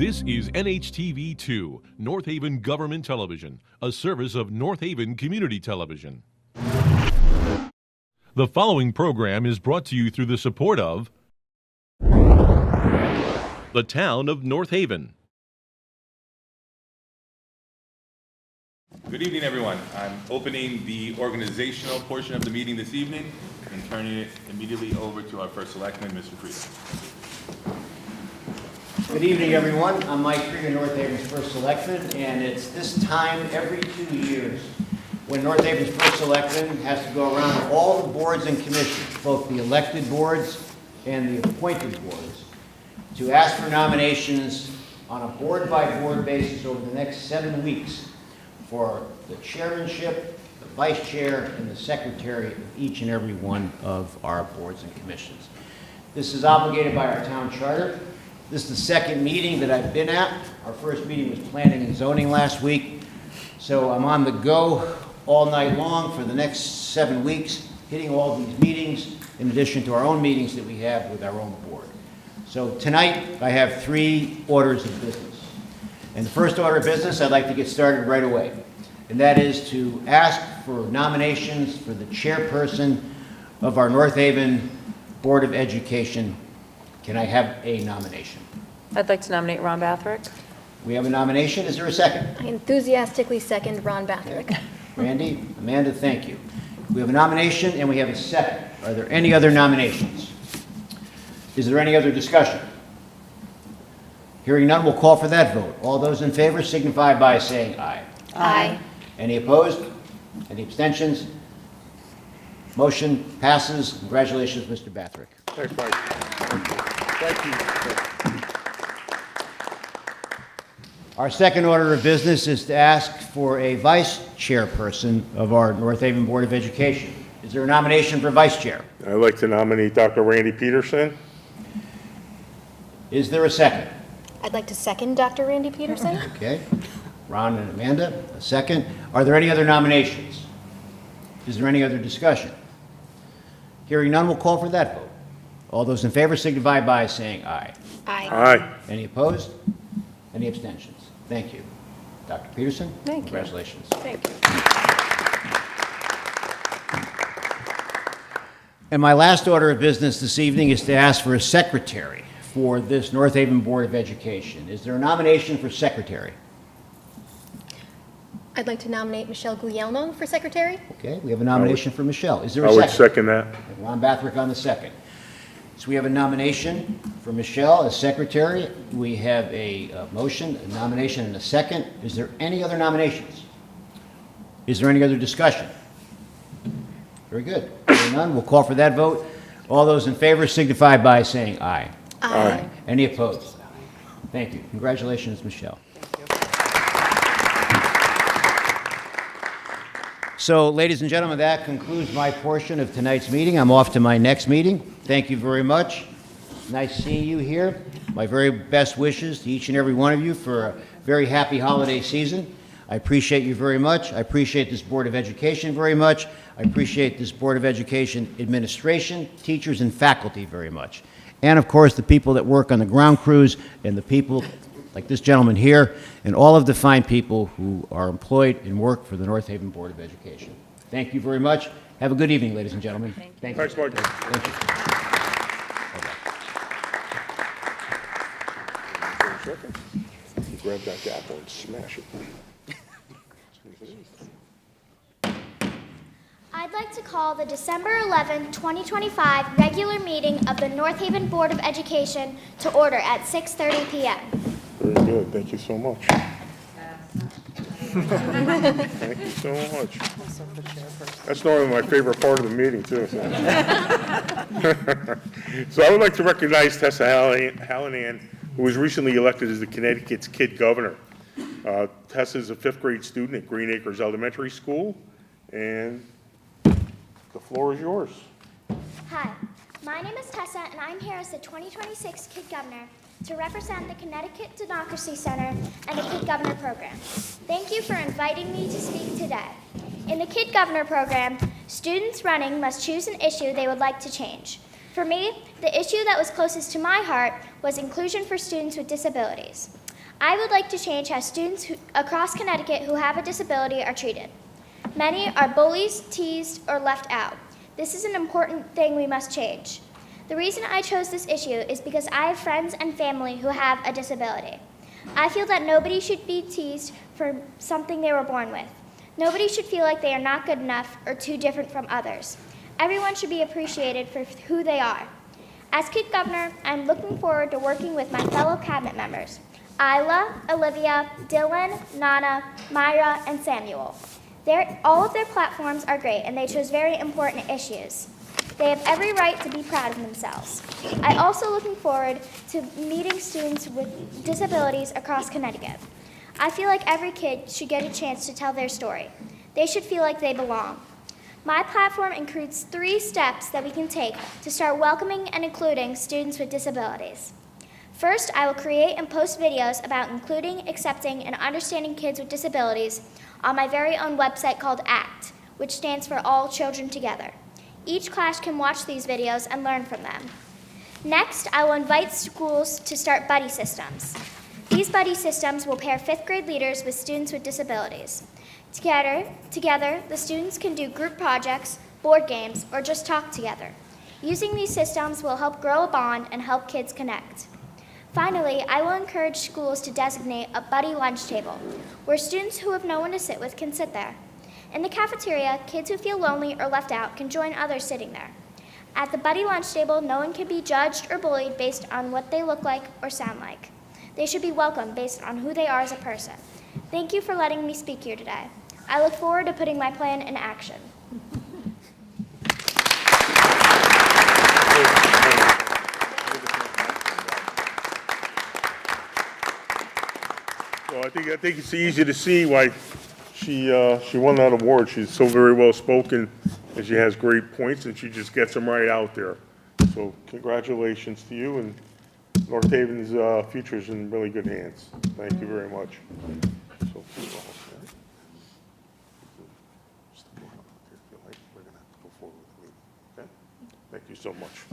This is NHTV2, North Haven Government Television, a service of North Haven Community Television. The following program is brought to you through the support of the Town of North Haven. Good evening, everyone. I'm opening the organizational portion of the meeting this evening and turning it immediately over to our first selectman, Mr. Frieden. Good evening, everyone. I'm Mike Frieden, North Haven's first selectman, and it's this time every 2 years when North Haven's first selectman has to go around all the boards and commissions, both the elected boards and the appointed boards, to ask for nominations on a board-by-board basis over the next 7 weeks for the chairmanship, the vice chair, and the secretary of each and every one of our boards and commissions. This is obligated by our town charter. This is the second meeting that I've been at. Our first meeting was planning and zoning last week. So I'm on the go all night long for the next 7 weeks, hitting all these meetings in addition to our own meetings that we have with our own board. So tonight I have 3 orders of business. And the first order of business I'd like to get started right away. And that is to ask for nominations for the chairperson of our North Haven Board of Education. Can I have a nomination? I'd like to nominate Ron Bathrick. We have a nomination. Is there a second? I enthusiastically second Ron Bathrick. Randy, Amanda, thank you. We have a nomination and we have a second. Are there any other nominations? Is there any other discussion? Hearing none, we'll call for that vote. All those in favor signify by saying aye. Aye. Any opposed? Any abstentions? Motion passes. Congratulations, Mr. Bathrick. Thanks, Mike. Thank you. Our second order of business is to ask for a vice chairperson of our North Haven Board of Education. Is there a nomination for vice chair? I'd like to nominate Dr. Randy Peterson. Is there a second? I'd like to second Dr. Randy Peterson. Okay. Ron and Amanda, a second. Are there any other nominations? Is there any other discussion? Hearing none, we'll call for that vote. All those in favor signify by saying aye. Aye. Aye. Any opposed? Any abstentions? Thank you. Dr. Peterson? Thank you. Congratulations. Thank you. And my last order of business this evening is to ask for a secretary for this North Haven Board of Education. Is there a nomination for secretary? I'd like to nominate Michelle Guglielmo for secretary. Okay, we have a nomination for Michelle. Is there I a would second? second that. Ron Bathrick on the second. So we have a nomination for Michelle as secretary. We have a motion, a nomination, and a second. Is there any other nominations? Is there any other discussion? Very good. Hearing none, we'll call for that vote. All those in favor signify by saying aye. Aye. Any opposed? Thank you. Congratulations, Michelle. So, ladies and gentlemen, that concludes my portion of tonight's meeting. I'm off to my next meeting. Thank you very much. Nice seeing you here. My very best wishes to each and every one of you for a very happy holiday season. I appreciate you very much. I appreciate this Board of Education very much. I appreciate this Board of Education administration, teachers, and faculty very much. And, of course, the people that work on the ground crews and the people like this gentleman here, and all of the fine people who are employed and work for the North Haven Board of Education. Thank you very much. Have a good evening, ladies and gentlemen. Thank you. Thanks, Mike. Thank you. You grab that apple and smash it. I'd like to call the December 11, 2025 regular meeting of the North Haven Board of Education to order at 6:30 p.m. Very good. Thank you so much. Thank you so much. That's normally my favorite part of the meeting, too. So I would like to recognize Tessa Hallinan, who was recently elected as the Connecticut's Kid Governor. Tessa is a 5th grade student at Green Acres Elementary School, and the floor is yours. Hi, my name is Tessa, and I'm here as the 2026 Kid Governor to represent the Connecticut Democracy Center and the Kid Governor Program. Thank you for inviting me to speak today. In the Kid Governor Program, students running must choose an issue they would like to change. For me, the issue that was closest to my heart was inclusion for students with disabilities. I would like to change how students across Connecticut who have a disability are treated. Many are bullies, teased, or left out. This is an important thing we must change. The reason I chose this issue is because I have friends and family who have a disability. I feel that nobody should be teased for something they were born with. Nobody should feel like they are not good enough or too different from others. Everyone should be appreciated for who they are. As Kid Governor, I'm looking forward to working with my fellow cabinet members, Isla, Olivia, Dylan, Nana, Myra, and Samuel. All of their platforms are great, and they chose very important issues. They have every right to be proud of themselves. I'm also looking forward to meeting students with disabilities across Connecticut. I feel like every kid should get a chance to tell their story. They should feel like they belong. My platform includes 3 steps that we can take to start welcoming and including students with disabilities. First, I will create and post videos about including, accepting, and understanding kids with disabilities on my very own website called ACT, which stands for All Children Together. Each class can watch these videos and learn from them. Next, I will invite schools to start buddy systems. These buddy systems will pair 5th grade leaders with students with disabilities. Together, the students can do group projects, board games, or just talk together. Using these systems will help grow a bond and help kids connect. Finally, I will encourage schools to designate a buddy lunch table, where students who have no one to sit with can sit there. In the cafeteria, kids who feel lonely or left out can join others sitting there. At the buddy lunch table, no one can be judged or bullied based on what they look like or sound like. They should be welcomed based on who they are as a person. Thank you for letting me speak here today. I look forward to putting my plan in action. Well, I think it's easy to see why she won that award. She's so very well spoken, and she has great points, and she just gets them right out there. So congratulations to you, and North Haven's future is in really good hands. Thank you very much. So, okay? Thank you so much.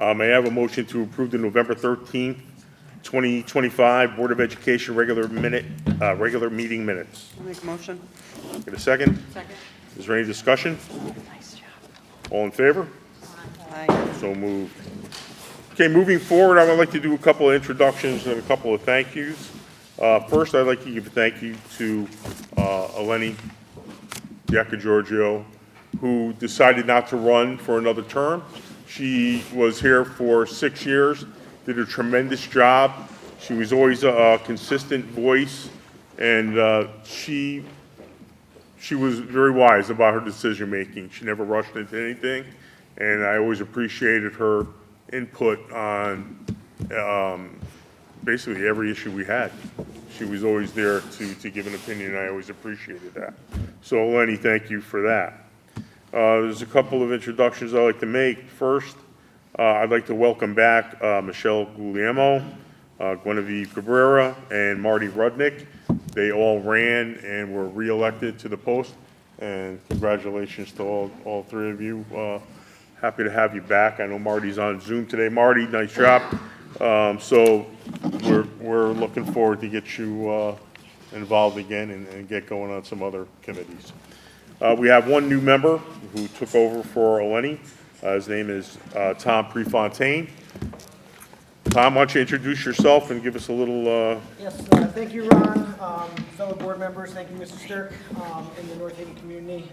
May I have a motion to approve the November 13th, 2025 Board of Education regular meeting minutes? I'll make a motion. Get a second? Second. Is there any discussion? All in favor? Aye. So moved. Okay, moving forward, I would like to do a couple of introductions and a couple of thank yous. First, I'd like to give a thank you to Eleni Giorgio, who decided not to run for another term. She was here for 6 years, did a tremendous job. She was always a consistent voice, and she was very wise about her decision-making. She never rushed into anything, and I always appreciated her input on basically every issue we had. She was always there to give an opinion, and I always appreciated that. So, Eleni, thank you for that. There's a couple of introductions I'd like to make. First, I'd like to welcome back Michelle Guglielmo, Guinevere Cabrera, and Marty Rudnick. They all ran and were re-elected to the post, and congratulations to all 3 of you. Happy to have you back. I know Marty's on Zoom today. Marty, nice job. So we're looking forward to get you involved again and get going on some other committees. We have one new member who took over for Eleni. His name is Tom Prefontaine. Tom, why don't you introduce yourself and give us a little... Yes, thank you, Ron. Fellow board members, thank you, Mr. Stirk, and the North Haven community.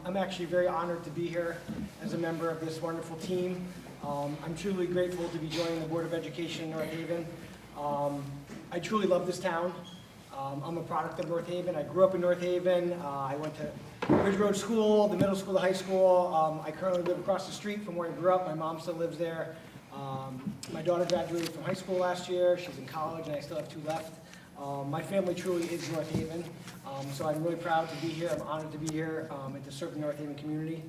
I'm actually very honored to be here as a member of this wonderful team. I'm truly grateful to be joining the Board of Education in North Haven. I truly love this town. I'm a product of North Haven. I grew up in North Haven. I went to Ridge Road School, the middle school, the high school. I currently live across the street from where I grew up. My mom still lives there. My daughter graduated from high school last year. She's in college, and I still have 2 left. My family truly is North Haven, so I'm really proud to be here. I'm honored to be here and to serve the North Haven community.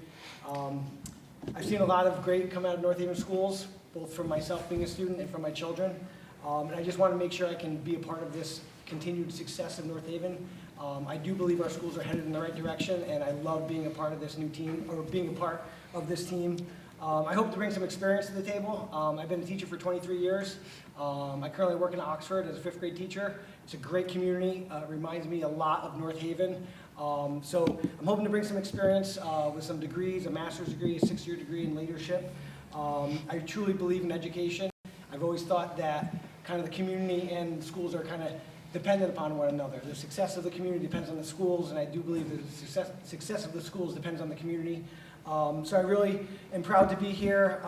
I've seen a lot of great come out of North Haven schools, both from myself being a student and from my children, and I just want to make sure I can be a part of this continued success of North Haven. I do believe our schools are headed in the right direction, and I love being a part of this new team, or being a part of this team. I hope to bring some experience to the table. I've been a teacher for 23 years. I currently work in Oxford as a 5th grade teacher. It's a great community. It reminds me a lot of North Haven. So I'm hoping to bring some experience with some degrees, a master's degree, a 6-year degree in leadership. I truly believe in education. I've always thought that kind of the community and schools are kind of dependent upon one another. The success of the community depends on the schools, and I do believe that the success of the schools depends on the community. So I really am proud to be here.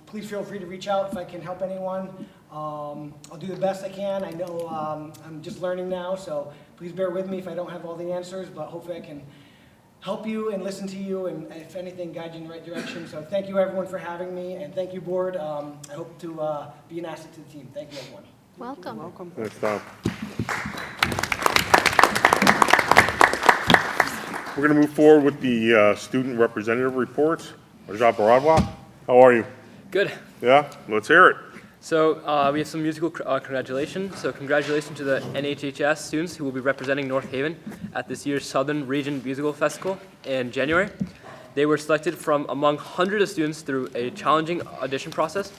Please feel free to reach out if I can help anyone. I'll do the best I can. I know I'm just learning now, so please bear with me if I don't have all the answers, but hopefully I can help you and listen to you, and if anything, guide you in the right direction. So thank you, everyone, for having me, and thank you, board. I hope to be an asset to the team. Thank you, everyone. Welcome. Thanks, Tom. We're going to move forward with the student representative reports. Rajat Baradwa, how are you? Good. Yeah, let's hear it. So we have some musical congratulations. So congratulations to the NHHS students who will be representing North Haven at this year's Southern Region Musical Festival in January. They were selected from among hundreds of students through a challenging audition process.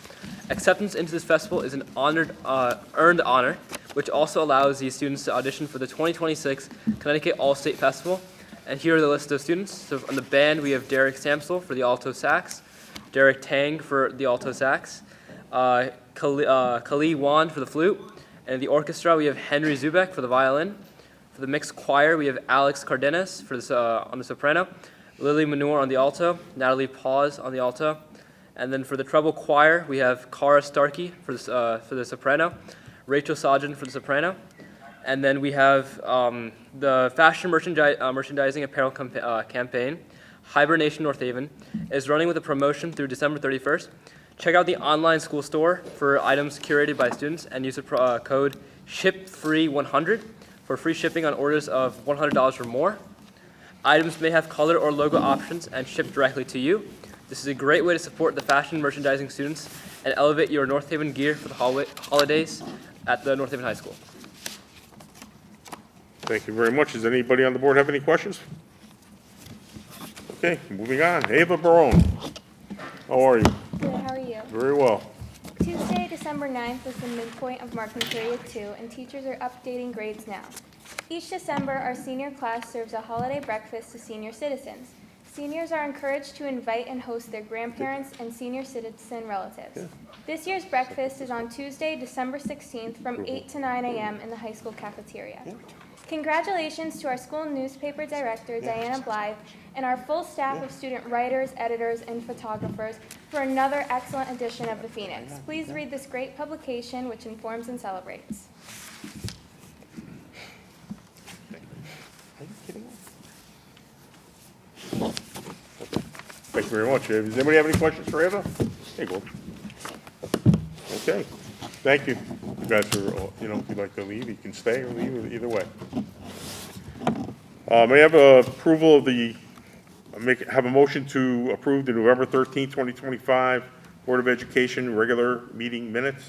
Acceptance into this festival is an earned honor, which also allows these students to audition for the 2026 Connecticut All-State Festival. And here are the list of students. So on the band, we have Derek Samsel for the alto sax, Derek Tang for the alto sax, Kali Wan for the flute, and in the orchestra, we have Henry Zubek for the violin. For the mixed choir, we have Alex Cardenas for on the soprano, Lily Manure on the alto, Natalie Paws on the alto, and then for the treble choir, we have Cara Starkey for the soprano, Rachel Sajjan for the soprano, and then we have the fashion merchandising apparel campaign, Hibernation North Haven, is running with a promotion through December 31st. Check out the online school store for items curated by students and use the code SHIPFREE100 for free shipping on orders of $100 or more. Items may have color or logo options and ship directly to you. This is a great way to support the fashion merchandising students and elevate your North Haven gear for the holidays at the North Haven High School. Thank you very much. Does anybody on the board have any questions? Okay, moving on. Ava Barone, how are you? Good, how are you? Very well. Tuesday, December 9th was the midpoint of marking period 2, and teachers are updating grades now. Each December, our senior class serves a holiday breakfast to senior citizens. Seniors are encouraged to invite and host their grandparents and senior citizen relatives. This year's breakfast is on Tuesday, December 16th from 8 to 9 a.m. in the high school cafeteria. Congratulations to our school newspaper director, Diana Blythe, and our full staff of student writers, editors, and photographers for another excellent edition of the Phoenix. Please read this great publication which informs and celebrates. Thank you very much. Does anybody have any questions for Ava? Hey, go. Okay, thank you. You guys are, if you'd like to leave, you can stay or leave, either way. May I have approval of have a motion to approve the November 13th, 2025 Board of Education regular meeting minutes?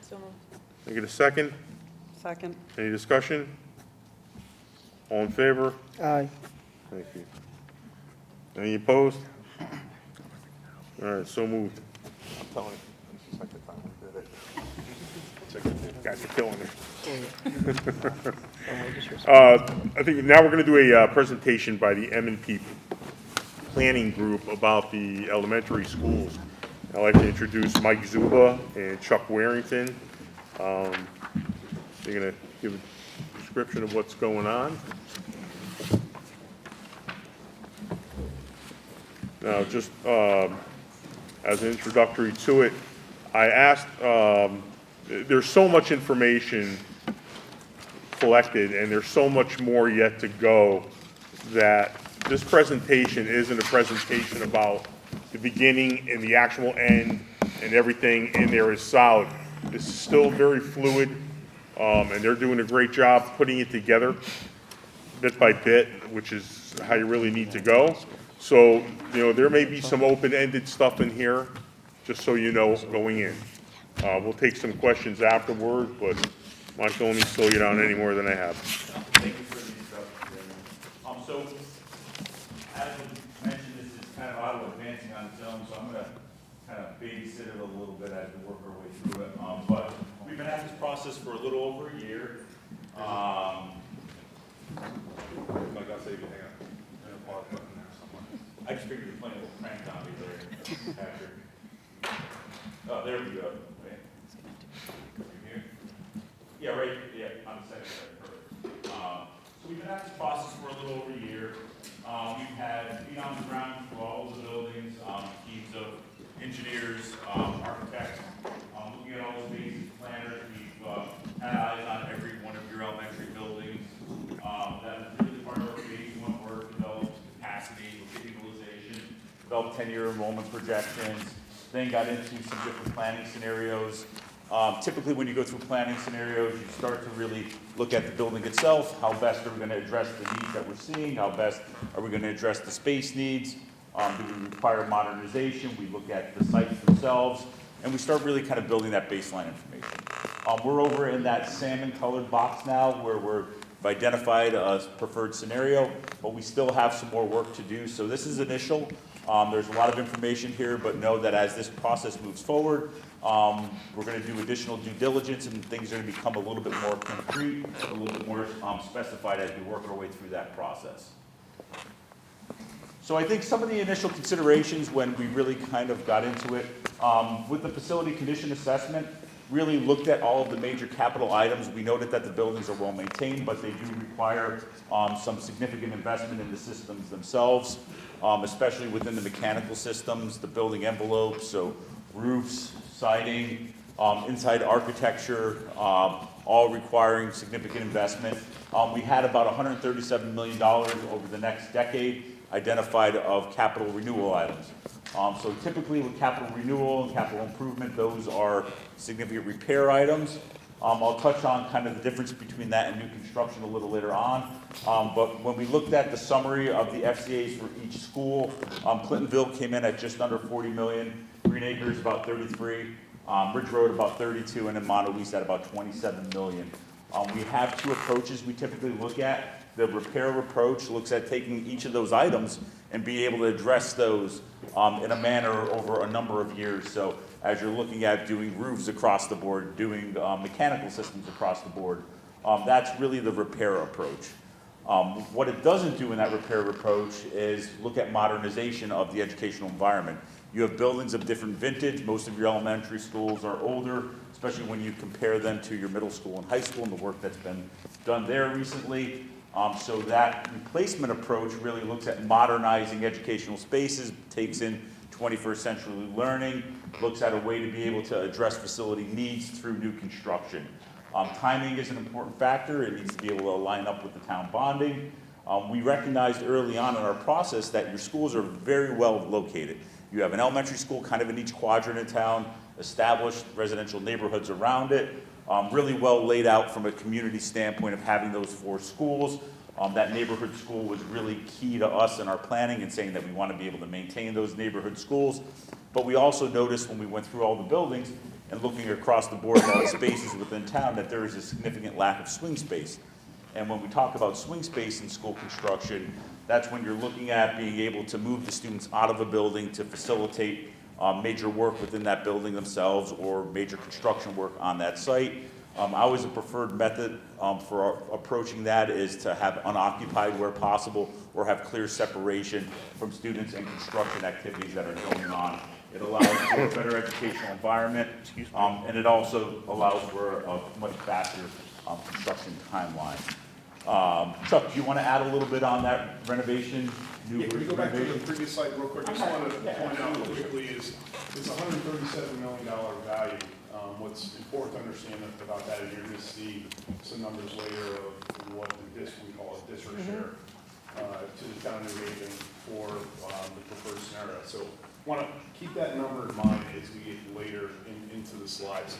So moved. Can I get a second? Second. Any discussion? All in favor? Aye. Thank you. Any opposed? All right, so moved. I'm telling you, this is the second time we did it. Second, guys are killing it. I think now we're going to do a presentation by the M&P Planning Group about the elementary schools. I'd like to introduce Mike Zuba and Chuck Warrington. They're going to give a description of what's going on. Now, just as an introductory to it, I asked, there's so much information collected and there's so much more yet to go that this presentation isn't a presentation about the beginning and the actual end and everything in there is solid. This is still very fluid, and they're doing a great job putting it together bit by bit, which is how you really need to go. So, there may be some open-ended stuff in here, just so you know, going in. We'll take some questions afterward, but I'm not going to slow you down any more than I have. Thank you for the introduction. So, as was mentioned, this is kind of out of advance advancing on its own, so I'm gonna kind of babysit it a little bit as we work our way through it. But we've been at this process for a little over a year. Mike, I'll save you, hang on. There's a pause button there somewhere. I just figured you're playing a little prank on me there, Patrick. Oh, there we go. Wait. Right here? Yeah, right, yeah, on the second side, perfect. So we've been at this process for a little over a year. We've had feet on the ground for all of the buildings, teams of engineers, architects, looking at all the spaces, planners. We've had eyes on every one of your elementary buildings. That was really part of our phase one work, developed capacity, look at utilization, developed 10-year enrollment projections, then got into some different planning scenarios. Typically, when you go through planning scenarios, you start to really look at the building itself. How best are we going to address the needs that we're seeing? How best are we going to address the space needs? Do we require modernization? We look at the sites themselves, and we start really kind of building that baseline information. We're over in that salmon-colored box now, where we've identified a preferred scenario, but we still have some more work to do. So this is initial. There's a lot of information here, but know that as this process moves forward, we're going to do additional due diligence, and things are going to become a little bit more concrete, a little bit more specified as we work our way through that process. So I think some of the initial considerations when we really kind of got into it, with the facility condition assessment, really looked at all of the major capital items. We noted that the buildings are well maintained, but they do require some significant investment in the systems themselves, especially within the mechanical systems, the building envelopes, so roofs, siding, inside architecture, all requiring significant investment. We had about $137 million over the next decade identified of capital renewal items. So typically with capital renewal and capital improvement, those are significant repair items. I'll touch on kind of the difference between that and new construction a little later on. But when we looked at the summary of the FCAs for each school, Clintonville came in at just under 40 million, Green Acres about 33, Ridge Road about 32, and then Monte Luisa at about 27 million. We have two approaches we typically look at. The repair approach looks at taking each of those items and be able to address those in a manner over a number of years. So as you're looking at doing roofs across the board, doing mechanical systems across the board, that's really the repair approach. What it doesn't do in that repair approach is look at modernization of the educational environment. You have buildings of different vintage. Most of your elementary schools are older, especially when you compare them to your middle school and high school and the work that's been done there recently. So that replacement approach really looks at modernizing educational spaces, takes in 21st century learning, looks at a way to be able to address facility needs through new construction. Timing is an important factor. It needs to be able to line up with the town bonding. We recognized early on in our process that your schools are very well located. You have an elementary school kind of in each quadrant in town, established residential neighborhoods around it, really well laid out from a community standpoint of having those four schools. That neighborhood school was really key to us in our planning and saying that we want to be able to maintain those neighborhood schools. But we also noticed when we went through all the buildings and looking across the board at all the spaces within town that there is a significant lack of swing space. And when we talk about swing space in school construction, that's when you're looking at being able to move the students out of a building to facilitate major work within that building themselves or major construction work on that site. Always a preferred method for approaching that is to have unoccupied where possible or have clear separation from students and construction activities that are going on. It allows for a better educational environment, and it also allows for a much faster construction timeline. Chuck, do you want to add a little bit on that renovation? Yeah, can we go back to the previous slide real quick? I just wanted to point out real quickly is it's a $137 million value. What's important to understand about that is you're going to see some numbers later of what we call a district share to the town of New Haven for the preferred scenario. So want to keep that number in mind as we get later into the slides.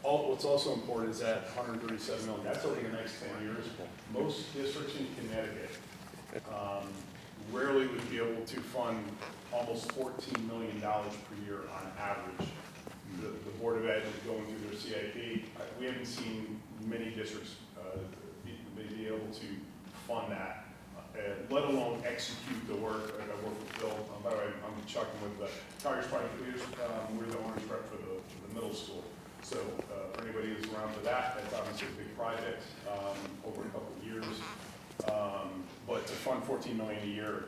What's also important is that 137 million, that's over the next 10 years. Most districts in Connecticut rarely would be able to fund almost $14 million per year on average. The Board of Ed is going through their CIP. We haven't seen many districts be able to fund that, let alone execute the work. I work with Bill. By the way, I'm Chuck, and with the Tigers Fighting Leaders, we're the orange rep for the middle school. So for anybody who's around for that, that's obviously a big project over a couple of years. But to fund $14 million a year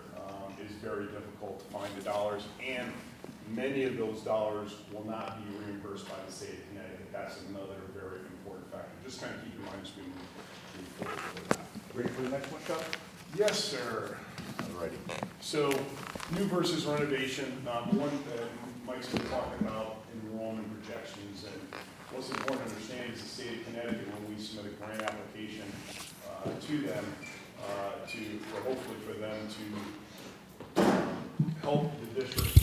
is very difficult to find the dollars, and many of those dollars will not be reimbursed by the state of Connecticut. That's another very important factor. Just kind of keep in mind as we move forward with that. Ready for the next one, Chuck? Yes, sir. Alrighty. So, new versus renovation. One, Mike's been talking about enrollment projections, and what's important to understand is the state of Connecticut, when we submit a grant application to them, hopefully for them to help the district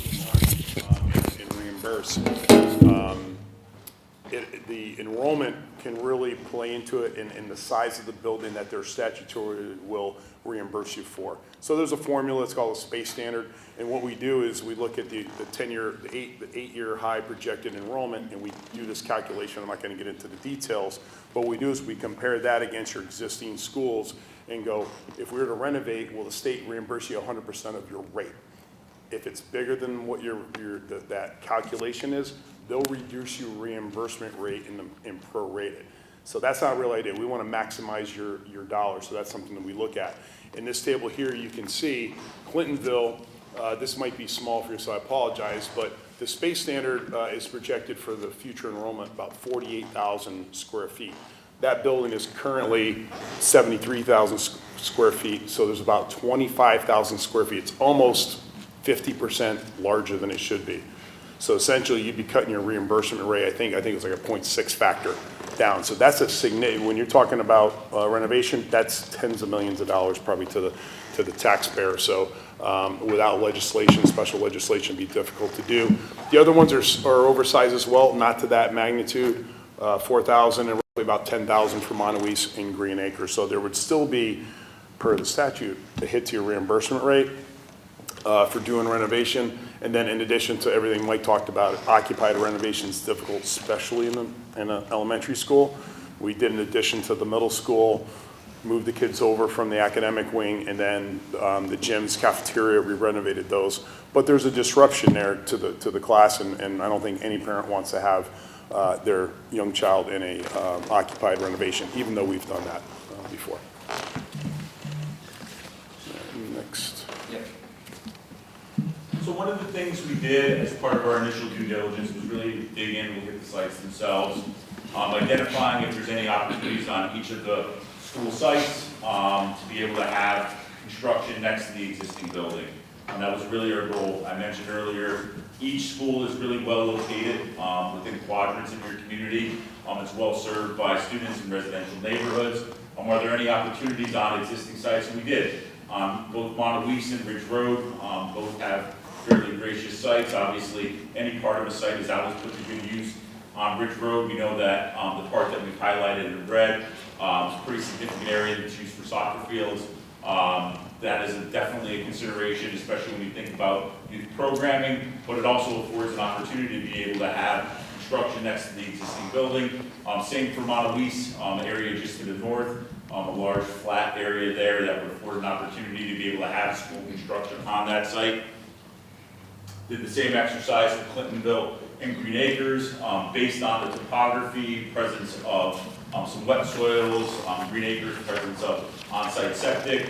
and reimburse. The enrollment can really play into it in the size of the building that their statutory will reimburse you for. So there's a formula, it's called a space standard, and what we do is we look at the 8-year high projected enrollment, and we do this calculation. I'm not going to get into the details, but what we do is we compare that against your existing schools and go, if we were to renovate, will the state reimburse you 100% of your rate? If it's bigger than what that calculation is, they'll reduce your reimbursement rate and prorate it. So that's not really ideal. We want to maximize your dollars, so that's something that we look at. In this table here, you can see Clintonville, this might be small for you, so I apologize, but the space standard is projected for the future enrollment about 48,000 square feet. That building is currently 73,000 square feet, so there's about 25,000 square feet. It's almost 50% larger than it should be. So essentially, you'd be cutting your reimbursement rate, I think it's like a 0.6 factor down. So that's a significant, when you're talking about renovation, that's tens of millions of dollars probably to the taxpayer. So without legislation, special legislation, it'd be difficult to do. The other ones are oversized as well, not to that magnitude, 4,000 and roughly about 10,000 for Montewiese and Green Acres. So there would still be, per the statute, a hit to your reimbursement rate for doing renovation. And then in addition to everything Mike talked about, occupied renovation is difficult, especially in an elementary school. We did in addition to the middle school, moved the kids over from the academic wing, and then the gyms, cafeteria, we renovated those. But there's a disruption there to the class, and I don't think any parent wants to have their young child in a occupied renovation, even though we've done that before. Next. Yep. So one of the things we did as part of our initial due diligence was really dig in and look at the sites themselves, identifying if there's any opportunities on each of the school sites to be able to have construction next to the existing building. And that was really our goal. I mentioned earlier, each school is really well located within quadrants in your community. It's well served by students in residential neighborhoods. Are there any opportunities on existing sites? And we did. Both Montewiese and Ridge Road both have fairly gracious sites. Obviously, any part of a site is always put to good use. On Ridge Road, we know that the part that we've highlighted in red is a pretty significant area that's used for soccer fields. That is definitely a consideration, especially when you think about youth programming, but it also affords an opportunity to be able to have construction next to the existing building. Same for Montewiese, area just to the north, a large flat area there that would afford an opportunity to be able to have school construction on that site. Did the same exercise with Clintonville and Green Acres, based on the topography, presence of some wet soils, Green Acres, presence of on-site septic,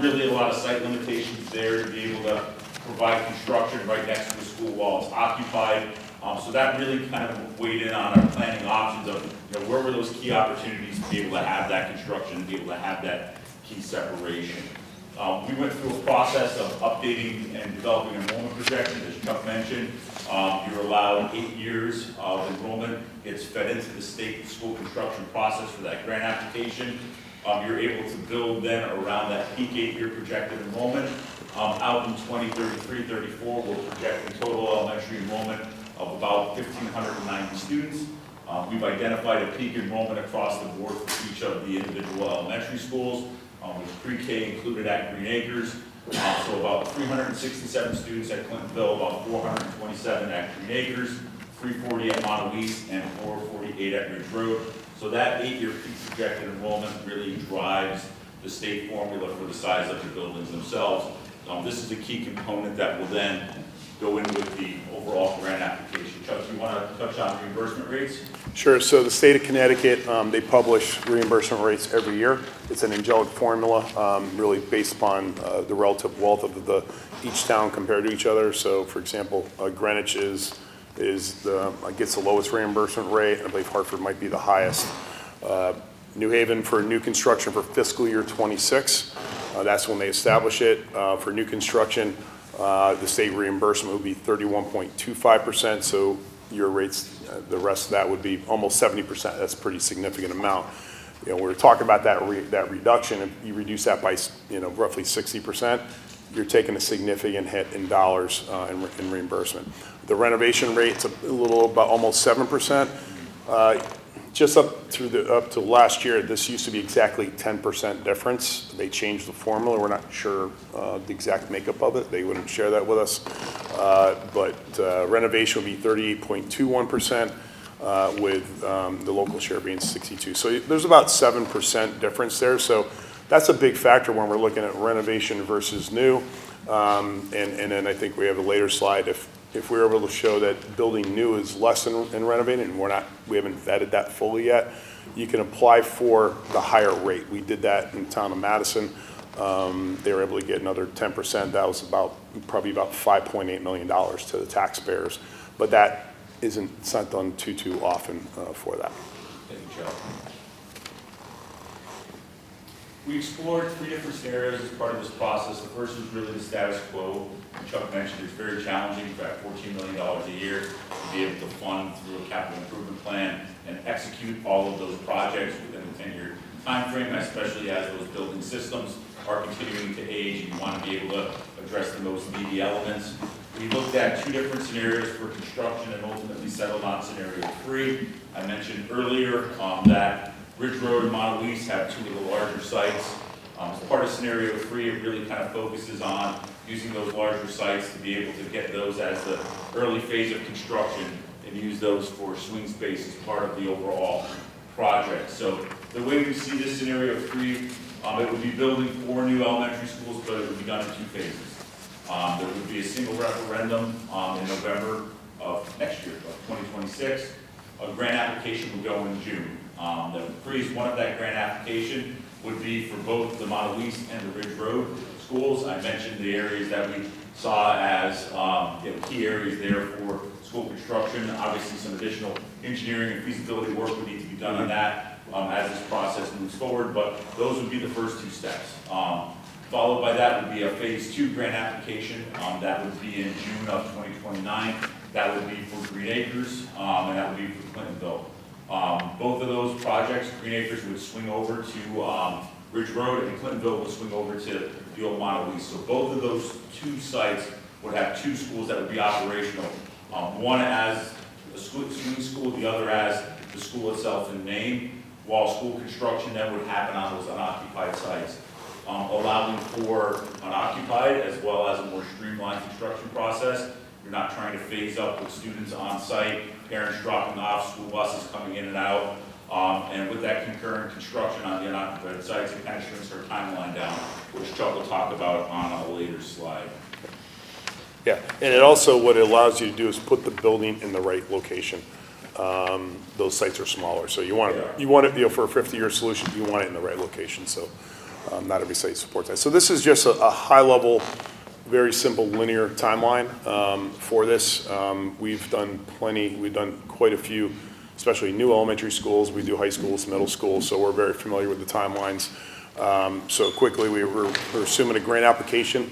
really a lot of site limitations there to be able to provide construction right next to the school while it's occupied. So that really kind of weighed in on our planning options of where were those key opportunities to be able to have that construction, to be able to have that key separation. We went through a process of updating and developing enrollment projections, as Chuck mentioned. You're allowed 8 years of enrollment. It's fed into the state school construction process for that grant application. You're able to build then around that peak 8-year projected enrollment. Out in 2033-34, we're projecting total elementary enrollment of about 1,590 students. We've identified a peak enrollment across the board for each of the individual elementary schools, with pre-K included at Green Acres. So about 367 students at Clintonville, about 427 at Green Acres, 340 at Montewiese, and 448 at Ridge Road. So that 8-year peak projected enrollment really drives the state formula for the size of the buildings themselves. This is a key component that will then go in with the overall grant application. Chuck, do you want to touch on reimbursement rates? Sure. So the state of Connecticut, they publish reimbursement rates every year. It's an angelic formula, really based upon the relative wealth of each town compared to each other. So, for example, Greenwich gets the lowest reimbursement rate, and I believe Hartford might be the highest. New Haven for new construction for fiscal year 26, that's when they establish it. For new construction, the state reimbursement would be 31.25%. So your rates, the rest of that would be almost 70%. That's a pretty significant amount. We're talking about that reduction. If you reduce that by roughly 60%, you're taking a significant hit in dollars in reimbursement. The renovation rate's a little about almost 7%. Just up to last year, this used to be exactly 10% difference. They changed the formula. We're not sure the exact makeup of it. They wouldn't share that with us. But renovation would be 38.21%, with the local share being 62. So there's about 7% difference there. So that's a big factor when we're looking at renovation versus new. And then I think we have a later slide. If we're able to show that building new is less than renovating, and we haven't vetted that fully yet, you can apply for the higher rate. We did that in the town of Madison. They were able to get another 10%. That was probably about $5.8 million to the taxpayers. But that it's not done too often for that. Thank you, Joe. We explored 3 different scenarios as part of this process. The first was really the status quo. Chuck mentioned it's very challenging, in fact, $14 million a year to be able to fund through a capital improvement plan and execute all of those projects within a 10-year time frame, especially as those building systems are continuing to age and you want to be able to address the most needy elements. We looked at 2 different scenarios for construction and ultimately settled on scenario 3. I mentioned earlier that Ridge Road and Monte Luis have 2 of the larger sites. As part of scenario 3, it really kind of focuses on using those larger sites to be able to get those as the early phase of construction and use those for swing space as part of the overall project. So the way we see this scenario 3, it would be building 4 new elementary schools, but it would be done in 2 phases. There would be a single referendum in November of next year, of 2026. A grant application would go in June. The phase 1 of that grant application would be for both the Monte Luis and the Ridge Road schools. I mentioned the areas that we saw as key areas there for school construction. Obviously, some additional engineering and feasibility work would need to be done on that as this process moves forward, but those would be the first 2 steps. Followed by that would be a phase 2 grant application. That would be in June of 2029. That would be for Green Acres, and that would be for Clintonville. Both of those projects, Green Acres would swing over to Ridge Road, and Clintonville would swing over to the old Monte Luis. So both of those 2 sites would have 2 schools that would be operational. One as a swing school, the other as the school itself in name, while school construction then would happen on those unoccupied sites, allowing for unoccupied as well as a more streamlined construction process. You're not trying to phase up with students on site, parents dropping off, school buses coming in and out. And with that concurrent construction on the unoccupied sites, it kind of shrinks our timeline down, which Chuck will talk about on a later slide. Yeah, and it also, what it allows you to do is put the building in the right location. Those sites are smaller, so you want it, for a 50-year solution, you want it in the right location. So not every site supports that. So this is just a high-level, very simple linear timeline for this. We've done quite a few, especially new elementary schools. We do high schools, middle schools, so we're very familiar with the timelines. So quickly, we're assuming a grant application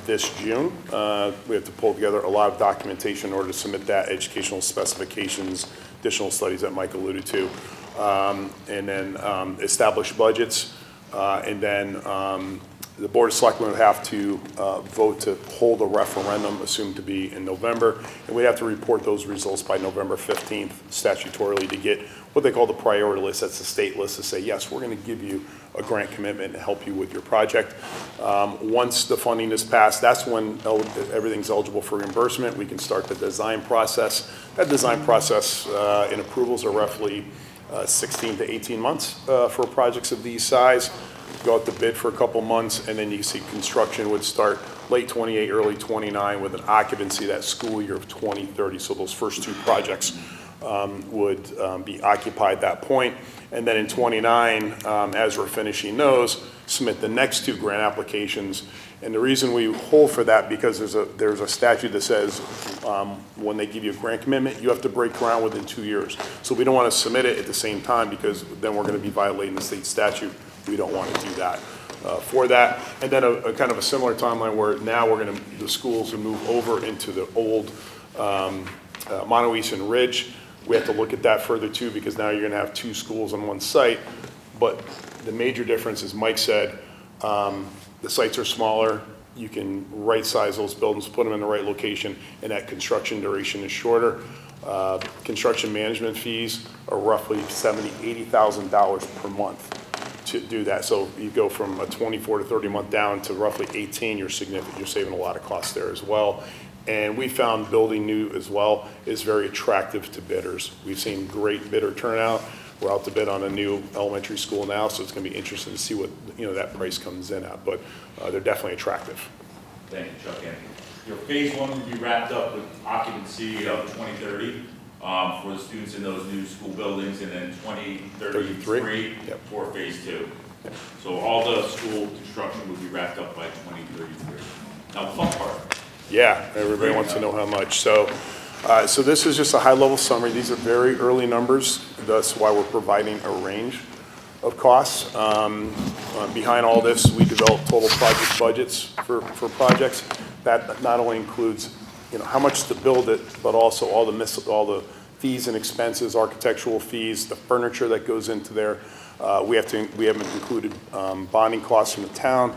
this June. We have to pull together a lot of documentation in order to submit that, educational specifications, additional studies that Mike alluded to, and then establish budgets, and then the Board of Selectmen would have to vote to hold a referendum, assumed to be in November, and we'd have to report those results by November 15th statutorily to get what they call the priority list. That's the state list to say, yes, we're going to give you a grant commitment to help you with your project. Once the funding is passed, that's when everything's eligible for reimbursement. We can start the design process. That design process and approvals are roughly 16 to 18 months for projects of these size. go out to bid for a couple months, and then you see construction would start late 28, early 29, with an occupancy that school year of 2030. So those first two projects would be occupied at that point. And then in 29, as we're finishing those, submit the next two grant applications. And the reason we hold for that, because there's a statute that says when they give you a grant commitment, you have to break ground within 2 years. So we don't want to submit it at the same time, because then we're going to be violating the state statute. We don't want to do that for that. And then a kind of a similar timeline where now the schools will move over into the old Montewiesen Ridge. We have to look at that further too, because now you're going to have two schools on one site. But the major difference, as Mike said, the sites are smaller. You can right-size those buildings, put them in the right location, and that construction duration is shorter. Construction management fees are roughly $70,000, $80,000 per month to do that. So you go from a 24 to 30 month down to roughly 18, you're saving a lot of costs there as well. And we found building new as well is very attractive to bidders. We've seen great bidder turnout. We're out to bid on a new elementary school now, so it's going to be interesting to see what that price comes in at. But they're definitely attractive. Thank you, Chuck. And phase one would be wrapped up with occupancy of 2030 for the students in those new school buildings, and then 2033 Yep. for phase two. Yep. So all the school construction would be wrapped up by 2033. Now, the fun part. Yeah, everybody wants to know how much. So this is just a high-level summary. These are very early numbers. That's why we're providing a range of costs. Behind all this, we develop total project budgets for projects. That not only includes, how much to build it, but also all the fees and expenses, architectural fees, the furniture that goes into there. We haven't included bonding costs from the town,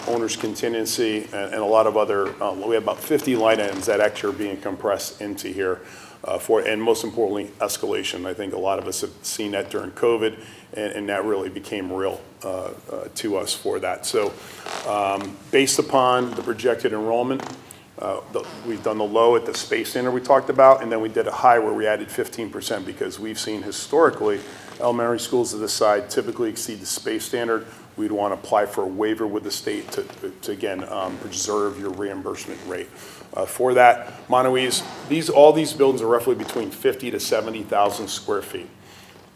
owner's contingency, and a lot of other. We have about 50 line items that actually are being compressed into here. And most importantly, escalation. I think a lot of us have seen that during COVID, and that really became real to us for that. So based upon the projected enrollment, we've done the low at the space standard we talked about, and then we did a high where we added 15%, because we've seen historically elementary schools of this side typically exceed the space standard. We'd want to apply for a waiver with the state to again, preserve your reimbursement rate. For that, Montewies, all these buildings are roughly between 50 to 70,000 square feet,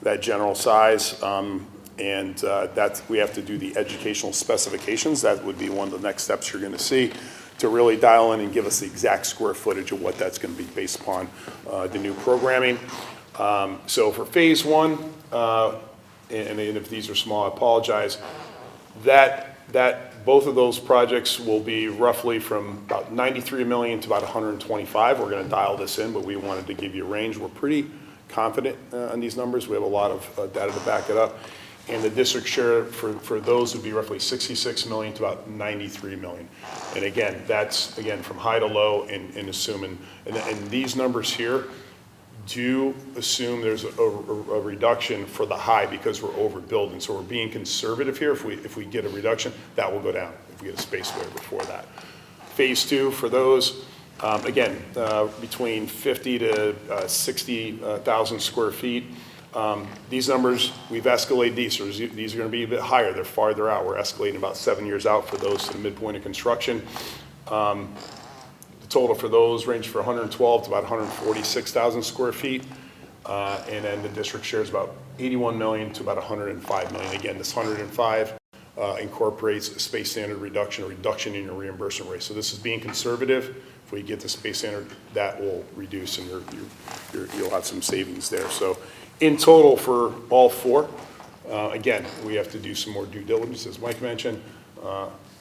that general size. We have to do the educational specifications. That would be one of the next steps you're going to see to really dial in and give us the exact square footage of what that's going to be based upon the new programming. So for phase one, and if these are small, I apologize, that both of those projects will be roughly from about 93 million to about 125. We're going to dial this in, but we wanted to give you a range. We're pretty confident on these numbers. We have a lot of data to back it up. And the district share for those would be roughly 66 million to about 93 million. And again, that's from high to low and assuming, and these numbers here do assume there's a reduction for the high because we're overbuilding. So we're being conservative here. If we get a reduction, that will go down if we get a space waiver before that. Phase two for those, again, between 50 to 60,000 square feet. These numbers, we've escalated these, so these are going to be a bit higher. They're farther out. We're escalating about 7 years out for those to the midpoint of construction. The total for those range for 112 to about 146,000 square feet. And then the district shares about 81 million to about 105 million. Again, this 105 incorporates a space standard reduction, a reduction in your reimbursement rate. So this is being conservative. If we get the space standard, that will reduce, and you'll have some savings there. So in total for all four, again, we have to do some more due diligence, as Mike mentioned,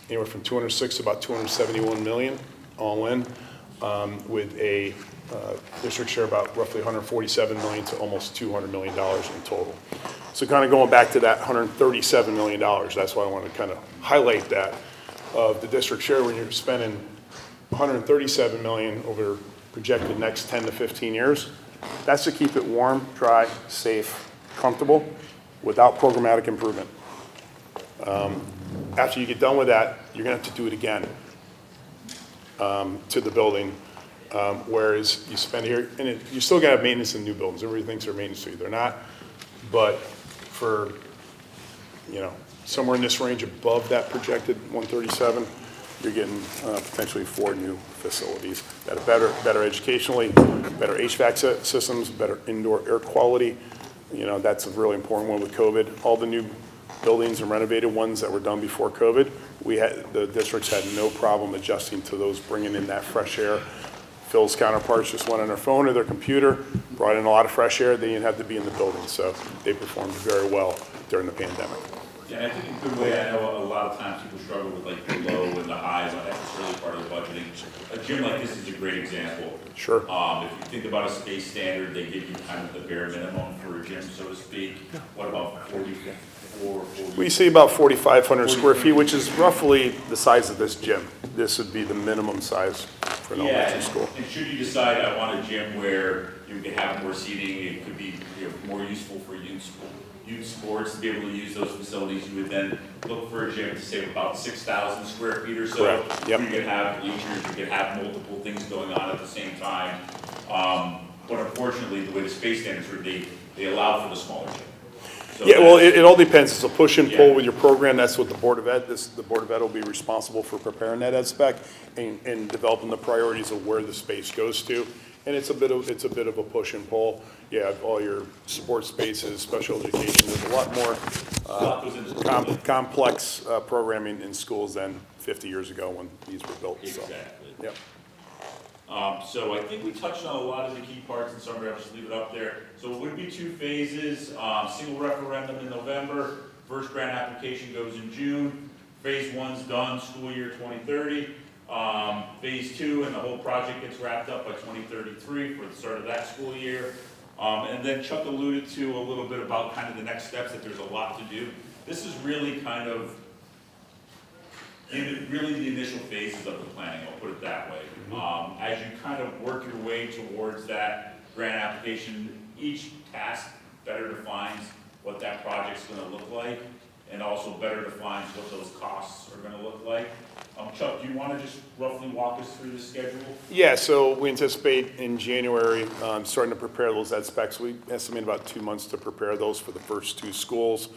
anywhere from 206 to about 271 million all in, with a district share about roughly 147 million to almost $200 million in total. So kind of going back to that $137 million, that's why I want to kind of highlight that of the district share when you're spending 137 million over projected next 10 to 15 years. That's to keep it warm, dry, safe, comfortable, without programmatic improvement. After you get done with that, you're going to have to do it again to the building. Whereas you spend here, and you still got to have maintenance in new buildings. Everybody thinks they're maintenance free. They're not. But for, somewhere in this range above that projected 137. You're getting potentially 4 new facilities that are better educationally, better HVAC systems, better indoor air quality. You know, that's a really important one with COVID. All the new buildings and renovated ones that were done before COVID, the districts had no problem adjusting to those, bringing in that fresh air. Phil's counterparts just went on their phone or their computer, brought in a lot of fresh air. They didn't have to be in the building, so they performed very well during the pandemic. Yeah, I think a good way, I know a lot of times people struggle with like the low and the highs, that's really part of the budgeting. A gym like this is a great example. Sure. If you think about a space standard, they give you kind of the bare minimum for a gym, so to speak. What about 44, 40? We see about 4,500 square feet, which is roughly the size of this gym. This would be the minimum size for an elementary school. And should you decide I want a gym where you can have more seating, it could be more useful for youth sports to be able to use those facilities, you would then look for a gym to save about 6,000 square feet or so. Correct. Yep. You could have bleachers, you could have multiple things going on at the same time. But unfortunately, the way the space standards are, they allow for the smaller gym. So Yeah, well, it all depends. It's a push and pull Yeah. with your program. That's what the Board of Ed, the Board of Ed will be responsible for preparing that ed spec and developing the priorities of where the space goes to. And it's a bit of a push and pull. You have all your sports spaces, special education. There's a lot more complex programming in schools than 50 years ago when these were built. So, Exactly. yep. So I think we touched on a lot of the key parts in summary. I'll just leave it up there. So it would be 2 phases, single referendum in November, first grant application goes in June. Phase 1's done, school year 2030. Phase 2 and the whole project gets wrapped up by 2033 for the start of that school year. And then Chuck alluded to a little bit about kind of the next steps, that there's a lot to do. This is really kind of really the initial phases of the planning, I'll put it that way. As you kind of work your way towards that grant application, each task better defines what that project's gonna look like, and also better defines what those costs are gonna look like. Chuck, do you wanna just roughly walk us through the schedule? Yeah, so we anticipate in January starting to prepare those ed specs. We estimate about 2 months to prepare those for the first 2 schools.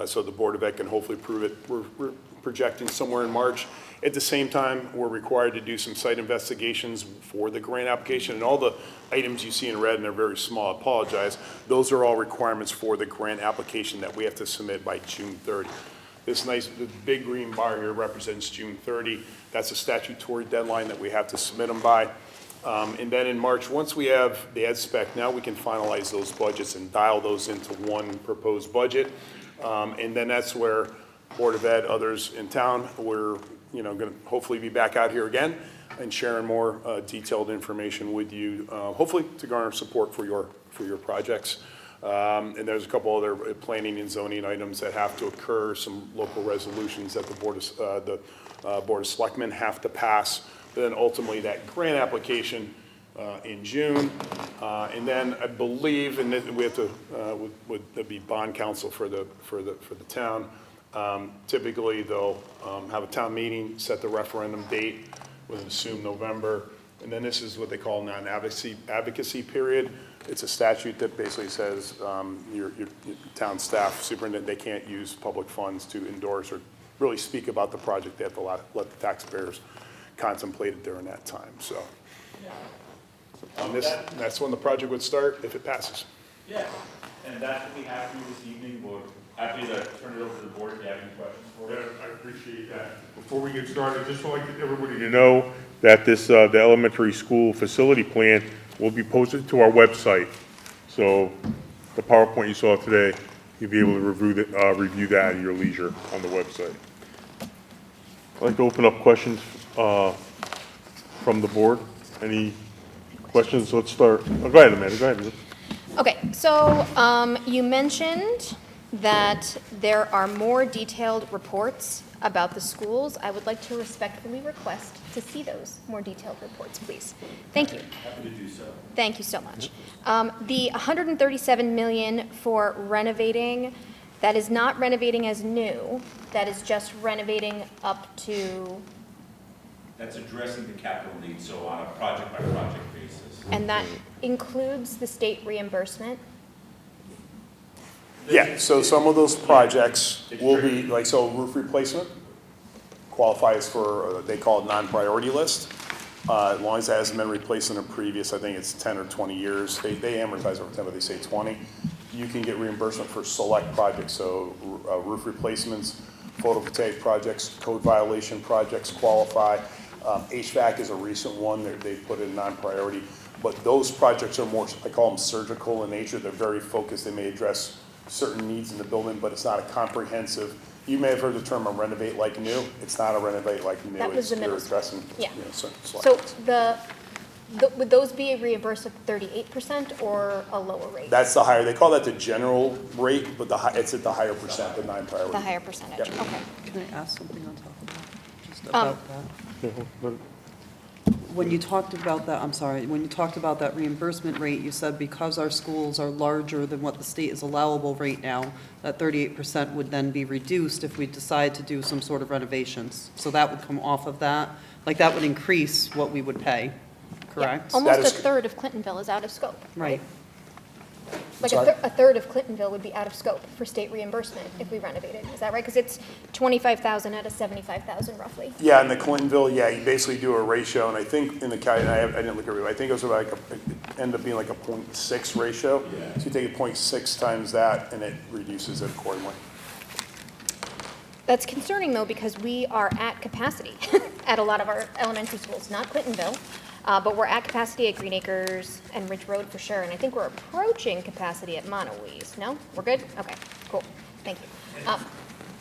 So the Board of Ed can hopefully approve it. We're projecting somewhere in March. At the same time, we're required to do some site investigations for the grant application, and all the items you see in red, and they're very small, I apologize, those are all requirements for the grant application that we have to submit by June 30. This nice, the big green bar here represents June 30. That's a statutory deadline that we have to submit them by. And then in March, once we have the ed spec, now we can finalize those budgets and dial those into one proposed budget. And then that's where Board of Ed, others in town, we're going to hopefully be back out here again and sharing more detailed information with you, hopefully to garner support for your projects. And there's a couple other planning and zoning items that have to occur, some local resolutions that the Board of Selectmen have to pass. But then ultimately that grant application in June, and then I believe, and then we have to would be bond counsel for the town. Typically, they'll have a town meeting, set the referendum date with an assumed November, and then this is what they call non-advocacy period. It's a statute that basically says your town staff, superintendent, they can't use public funds to endorse or really speak about the project. They have to let the taxpayers contemplate it during that time. So that's when the project would start if it passes. Yeah, and that's what we have for you this evening. We're happy to turn it over to the board if you have any questions for us. I appreciate that. Before we get started, just would like everybody to know that this, the elementary school facility plan will be posted to our website. So the PowerPoint you saw today, you'll be able to review that at your leisure on the website. I'd like to open up questions from the board. Any questions? Let's start. Oh, go ahead, Amanda. Go ahead. Okay, so you mentioned that there are more detailed reports about the schools. I would like to respectfully request to see those more detailed reports, please. Thank you. Happy to do so. Thank you so much. The $137 million for renovating, that is not renovating as new, that is just renovating up to, That's addressing the capital needs, so on a project-by-project basis. and that includes the state reimbursement? Yeah, so some of those projects will be, like, so roof replacement qualifies for, they call it non-priority list. As long as it hasn't been replaced in a previous, I think it's 10 or 20 years, they amortize over time, but they say 20. You can get reimbursement for select projects, so roof replacements, photovoltaic projects, code violation projects qualify. HVAC is a recent one, they put in non-priority. But those projects are more, I call them surgical in nature. They're very focused. They may address certain needs in the building, but it's not a comprehensive. You may have heard the term a renovate like new. It's not a renovate like new. That was the middle You're addressing, Yeah. you know, certain So selections. would those be reimbursed at 38% or a lower rate? That's the higher, they call that the general rate, but it's at the higher percent, the non-priority. The higher percentage, Yep. okay. Can I ask something on top of that? Just about that? When you talked about that, I'm sorry, when you talked about that reimbursement rate, you said because our schools are larger than what the state is allowable right now, that 38% would then be reduced if we decide to do some sort of renovations. So that would come off of that, like that would increase what we would pay, correct? Yeah, almost That is- a third of Clintonville is out of scope. Right. Like Sorry? a third of Clintonville would be out of scope for state reimbursement if we renovated. Is that right? Because it's 25,000 out of 75,000 roughly. Yeah, in the Clintonville, yeah, you basically do a ratio, and I think in the county, I didn't look at it, I think it was like, it ended up being like a 0.6 ratio. Yeah. So you take a 0.6 times that, and it reduces it accordingly. That's concerning though, because we are at capacity at a lot of our elementary schools, not Clintonville, but we're at capacity at Green Acres and Ridge Road for sure. And I think we're approaching capacity at Monowese. No? We're good? Okay, cool. Thank you.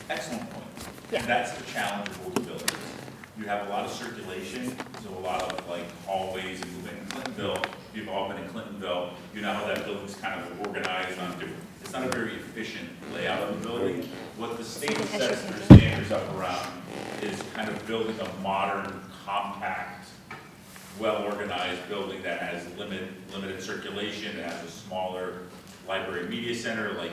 Excellent point. Yeah. And that's the challenge of older buildings. You have a lot of circulation, so a lot of like hallways and movement in Clintonville. You've all been in Clintonville. You know how that building's kind of organized on different, it's not a very efficient layout of the building. What the state sets their standards up around is kind of building a modern, compact, well-organized building that has limited circulation, it has a smaller library media center. Like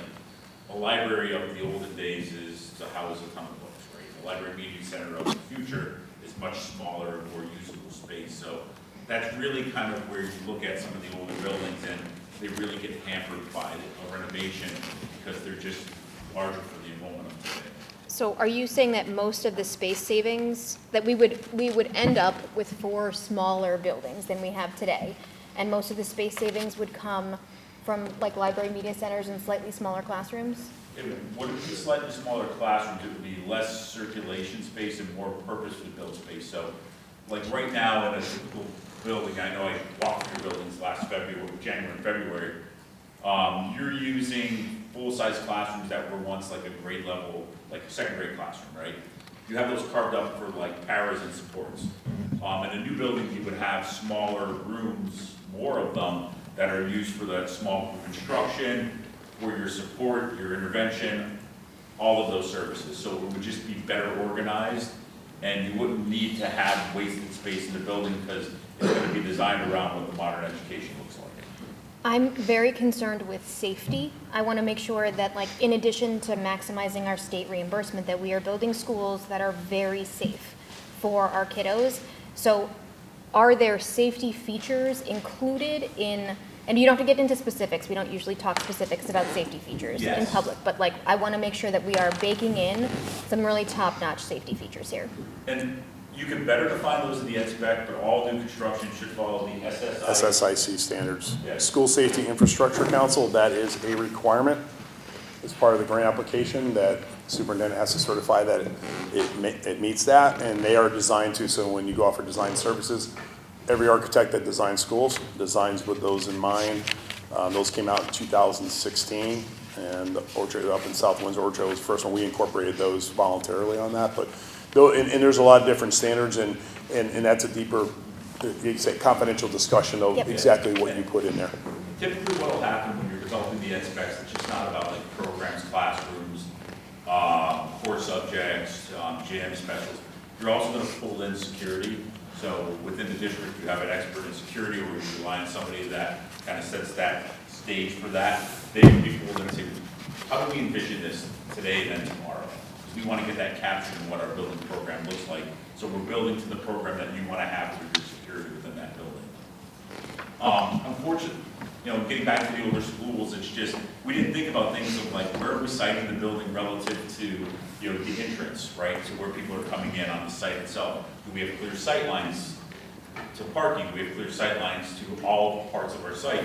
a library of the olden days is to house a ton of books, right? The library media center of the future is much smaller, more usable space. So that's really kind of where you look at some of the older buildings and they really get hampered by a renovation because they're just larger for the enrollment of today. So are you saying that most of the space savings, that we would end up with 4 smaller buildings than we have today? And most of the space savings would come from like library media centers and slightly smaller classrooms? It would be slightly smaller classrooms, it would be less circulation space and more purposefully built space. So like right now in a typical building, I know I walked through buildings last January and February, you're using full-size classrooms that were once like a grade level, like a second grade classroom, right? You have those carved up for like paras and supports. In a new building, you would have smaller rooms, more of them, that are used for that small group instruction, for your support, your intervention, all of those services. So it would just be better organized, and you wouldn't need to have wasted space in the building because it's going to be designed around what the modern education looks like. I'm very concerned with safety. I want to make sure that, like, in addition to maximizing our state reimbursement, that we are building schools that are very safe for our kiddos. So are there safety features included in, and you don't have to get into specifics, we don't usually talk specifics about safety features in Yes. public, but like, I want to make sure that we are baking in some really top-notch safety features here. And you can better define those in the SBEC, but all new construction should follow the SSIC standards. Yes. School Safety Infrastructure Council, that is a requirement as part of the grant application that superintendent has to certify that it meets that, and they are designed to, so when you go out for design services, every architect that designs schools designs with those in mind. Those came out in 2016, and Orchard up in South Windsor, Orchard was the first one. We incorporated those voluntarily on that, but though, and there's a lot of different standards, and that's a deeper, you could say, confidential discussion of Yep. exactly what you put in there. Typically what will happen when you're developing the SBECs, it's just not about like programs, classrooms, core subjects, gym specials. You're also going to pull in security. So within the district, you have an expert in security, or you rely on somebody that kind of sets that stage for that. They would be pulled in and say, how do we envision this today and then tomorrow? We want to get that captured in what our building program looks like. So we're building to the program that you want to have for your security within that building. you know, getting back to the older schools, it's just, we didn't think about things of like, where are we siting the building relative to, you know, the entrance, right? So where people are coming in on the site itself. Do we have clear sight lines to parking? Do we have clear sight lines to all parts of our site?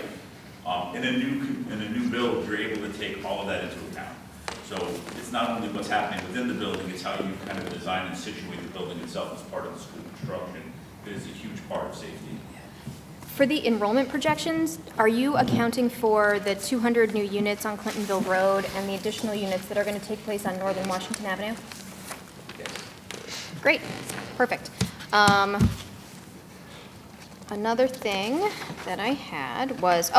In a new build, you're able to take all of that into account. So it's not only what's happening within the building, it's how you kind of design and situate the building itself as part of the school construction. It is a huge part of safety. For the enrollment projections, are you accounting for the 200 new units on Clintonville Road and the additional units that are going to take place on Northern Washington Avenue? Yes. Great, perfect. Another thing that I had was,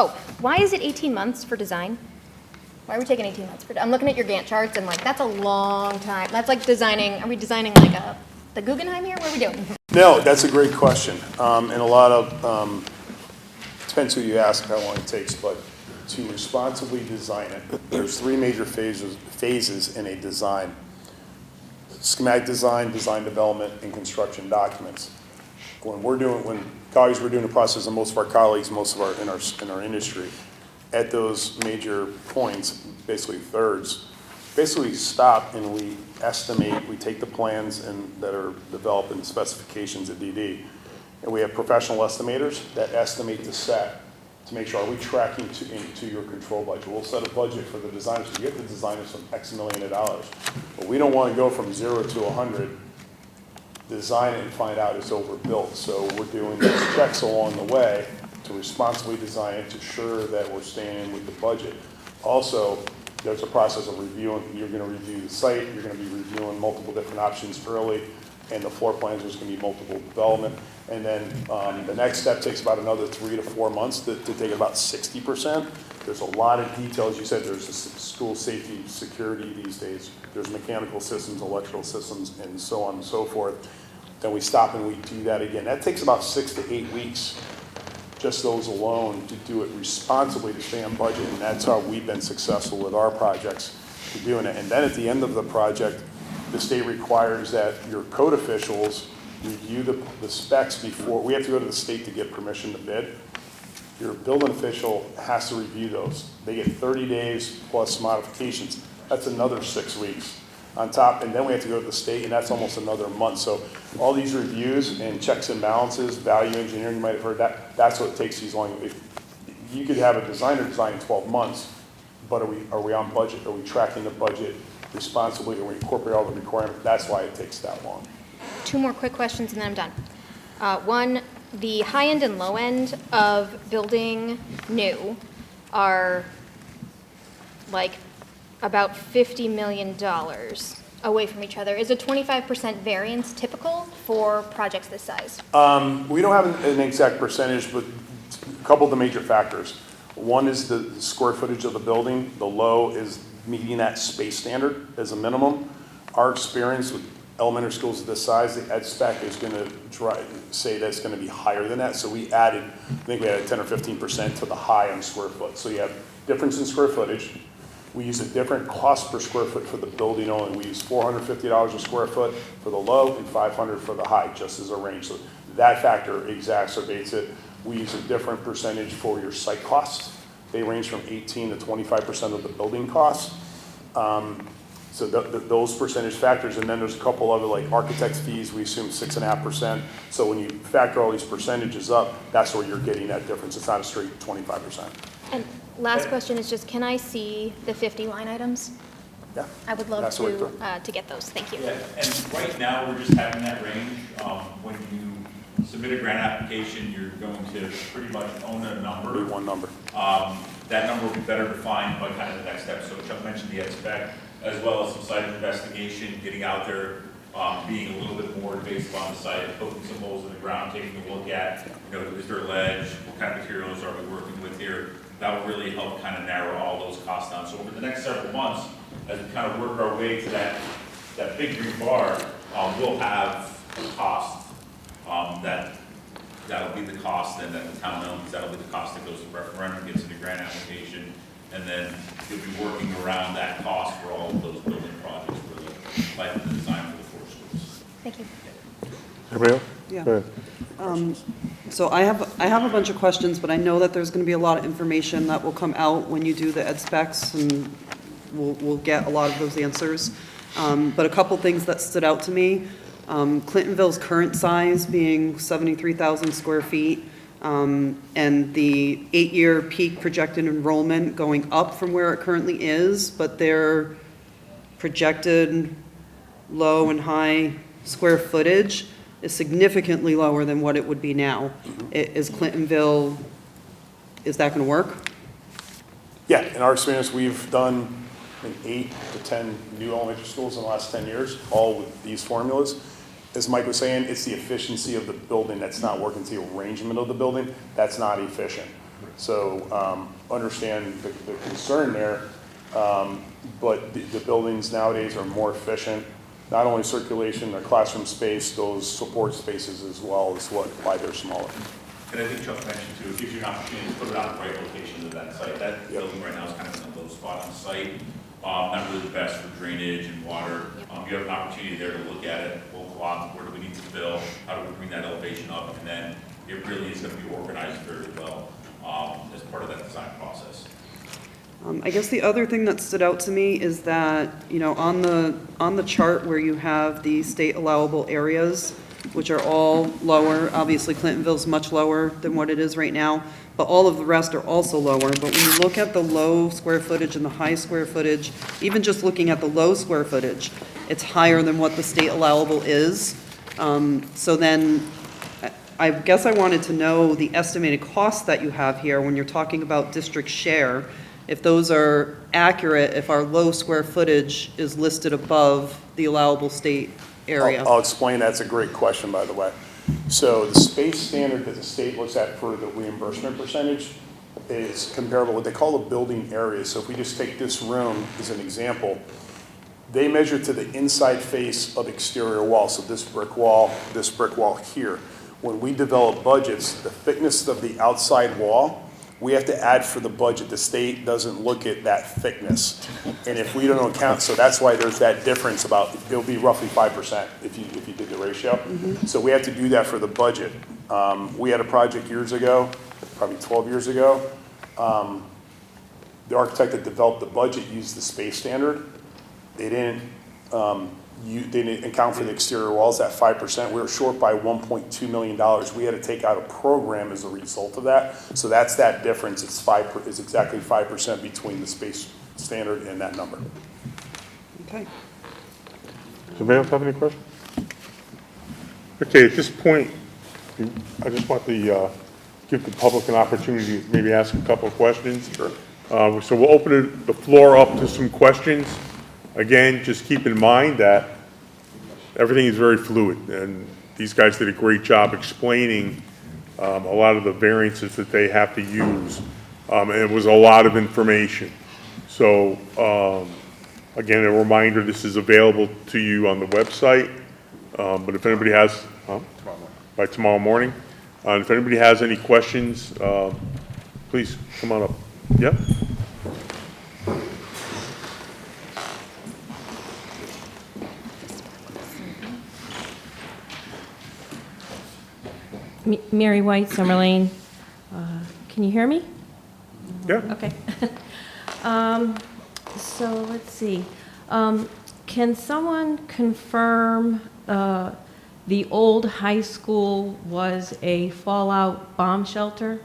why is it 18 months for design? Why are we taking 18 months for, I'm looking at your Gantt charts and like, that's a long time. That's like designing, are we designing like the Guggenheim here? What are we doing? No, that's a great question. And a lot of, depends who you ask how long it takes, but to responsibly design it, there's three major phases in a design. Schematic design, design development, and construction documents. When colleagues were doing the process, and most of our colleagues, in our industry, at those major points, basically thirds, basically stop and we estimate, we take the plans that are developed in specifications at DD, and we have professional estimators that estimate the set to make sure, are we tracking into your control budget? We'll set a budget for the designers. You get the designers some X million of dollars. But we don't want to go from 0 to 100, design it and find out it's overbuilt. So we're doing those checks along the way to responsibly design it, to ensure that we're staying in with the budget. Also, there's a process of reviewing. You're going to review the site. You're going to be reviewing multiple different options early. And the floor plans, there's going to be multiple development. And then the next step takes about another 3 to 4 months to take about 60%. There's a lot of details. You said there's school safety, security these days. There's mechanical systems, electrical systems, and so on and so forth. Then we stop and we do that again. That takes about 6 to 8 weeks, just those alone, to do it responsibly, to stay on budget. And that's how we've been successful with our projects, to doing it. And then at the end of the project, the state requires that your code officials review the specs before. We have to go to the state to get permission to bid. Your building official has to review those. They get 30 days plus modifications. That's another 6 weeks on top. And then we have to go to the state, and that's almost another month. So all these reviews and checks and balances, value engineering, you might have heard that, that's what takes these long. You could have a designer design in 12 months, but are we on budget? Are we tracking the budget responsibly? Are we incorporate all the requirements? That's why it takes that long. 2 more quick questions and then I'm done. One, the high end and low end of building new are like about $50 million away from each other. Is a 25% variance typical for projects this size? We don't have an exact percentage, but a couple of the major factors. One is the square footage of the building. The low is meeting that space standard as a minimum. Our experience with elementary schools of this size, the ed spec is going to say that's going to be higher than that. So we added, I think we added 10 or 15% to the high on square foot. So you have difference in square footage. We use a different cost per square foot for the building only. We use $450 a square foot for the low and $500 for the high, just as a range. So that factor exacerbates it. We use a different percentage for your site costs. They range from 18 to 25% of the building costs. So those percentage factors, and then there's a couple other, like architect's fees, we assume 6.5%. So when you factor all these percentages up, that's where you're getting that difference. It's not a straight 25%. And last question is just, can I see the 50 line items? Yeah. I would love That's the way through. to get those. Thank you. Yeah, and right now, we're just having that range. When you submit a grant application, you're going to pretty much own a number. Be one number. That number will be better defined by kind of the next step. So Chuck mentioned the ed spec, as well as some site investigation, getting out there, being a little bit more invasive on the site, poking some holes in the ground, taking a look at, is there ledge, what kind of materials are we working with here? That will really help kind of narrow all those costs down. So over the next several months, as we kind of work our way to that big green bar, we'll have a cost that'll be the cost, and that the town owns. That'll be the cost that goes to referendum, gets into grant application, and then you'll be working around that cost for all of those building projects for the life of the design for the 4 schools. Thank you. Everybody else? Yeah. Go ahead. So I have a bunch of questions, but I know that there's going to be a lot of information that will come out when you do the ed specs, and we'll get a lot of those answers. But a couple things that stood out to me, Clintonville's current size being 73,000 square feet, and the 8-year peak projected enrollment going up from where it currently is, but their projected low and high square footage is significantly lower than what it would be now. Is Clintonville, is that going to work? Yeah, in our experience, we've done 8 to 10 new elementary schools in the last 10 years, all with these formulas. As Mike was saying, it's the efficiency of the building that's not working, it's the arrangement of the building that's not efficient. So understand the concern there, but the buildings nowadays are more efficient. Not only circulation, their classroom space, those support spaces as well is why they're smaller. And I think Chuck mentioned too, it gives you an opportunity to put it on the right location of that site. That building right now is kind of in a low spot on the site. Not really the best for drainage and water. You have an opportunity there to look at it, local op, where do we need to fill, how do we bring that elevation up, and then it really is going to be organized very well as part of that design process. I guess the other thing that stood out to me is that, you know, on the chart where you have the state allowable areas, which are all lower, obviously Clintonville's much lower than what it is right now, but all of the rest are also lower. But when you look at the low square footage and the high square footage, even just looking at the low square footage, it's higher than what the state allowable is. So then I guess I wanted to know the estimated costs that you have here when you're talking about district share, if those are accurate, if our low square footage is listed above the allowable state area. I'll explain. That's a great question, by the way. So the space standard that the state looks at for the reimbursement percentage is comparable, what they call a building area. So if we just take this room as an example, they measure to the inside face of exterior wall. So this brick wall here. When we develop budgets, the thickness of the outside wall, we have to add for the budget. The state doesn't look at that thickness. And if we don't account, so that's why there's that difference about, it'll be roughly 5% if you did the ratio. So we have to do that for the budget. We had a project years ago, probably 12 years ago. The architect that developed the budget used the space standard. They didn't account for the exterior walls at 5%. We were short by $1.2 million. We had to take out a program as a result of that. So that's that difference. It's exactly 5% between the space standard and that number. Okay. Does anybody else have any questions? Okay, at this point, I just want to give the public an opportunity to maybe ask a couple of questions. Sure. So we'll open the floor up to some questions. Again, just keep in mind that everything is very fluid, and these guys did a great job explaining a lot of the variances that they have to use, and it was a lot of information. So, again, a reminder, this is available to you on the website, but if anybody has, by tomorrow morning, if anybody has any questions, please come on up. Yep. Mary White, Summer Lane. Can you hear me? Yeah. Okay. So let's see. Can someone confirm the old high school was a fallout bomb shelter?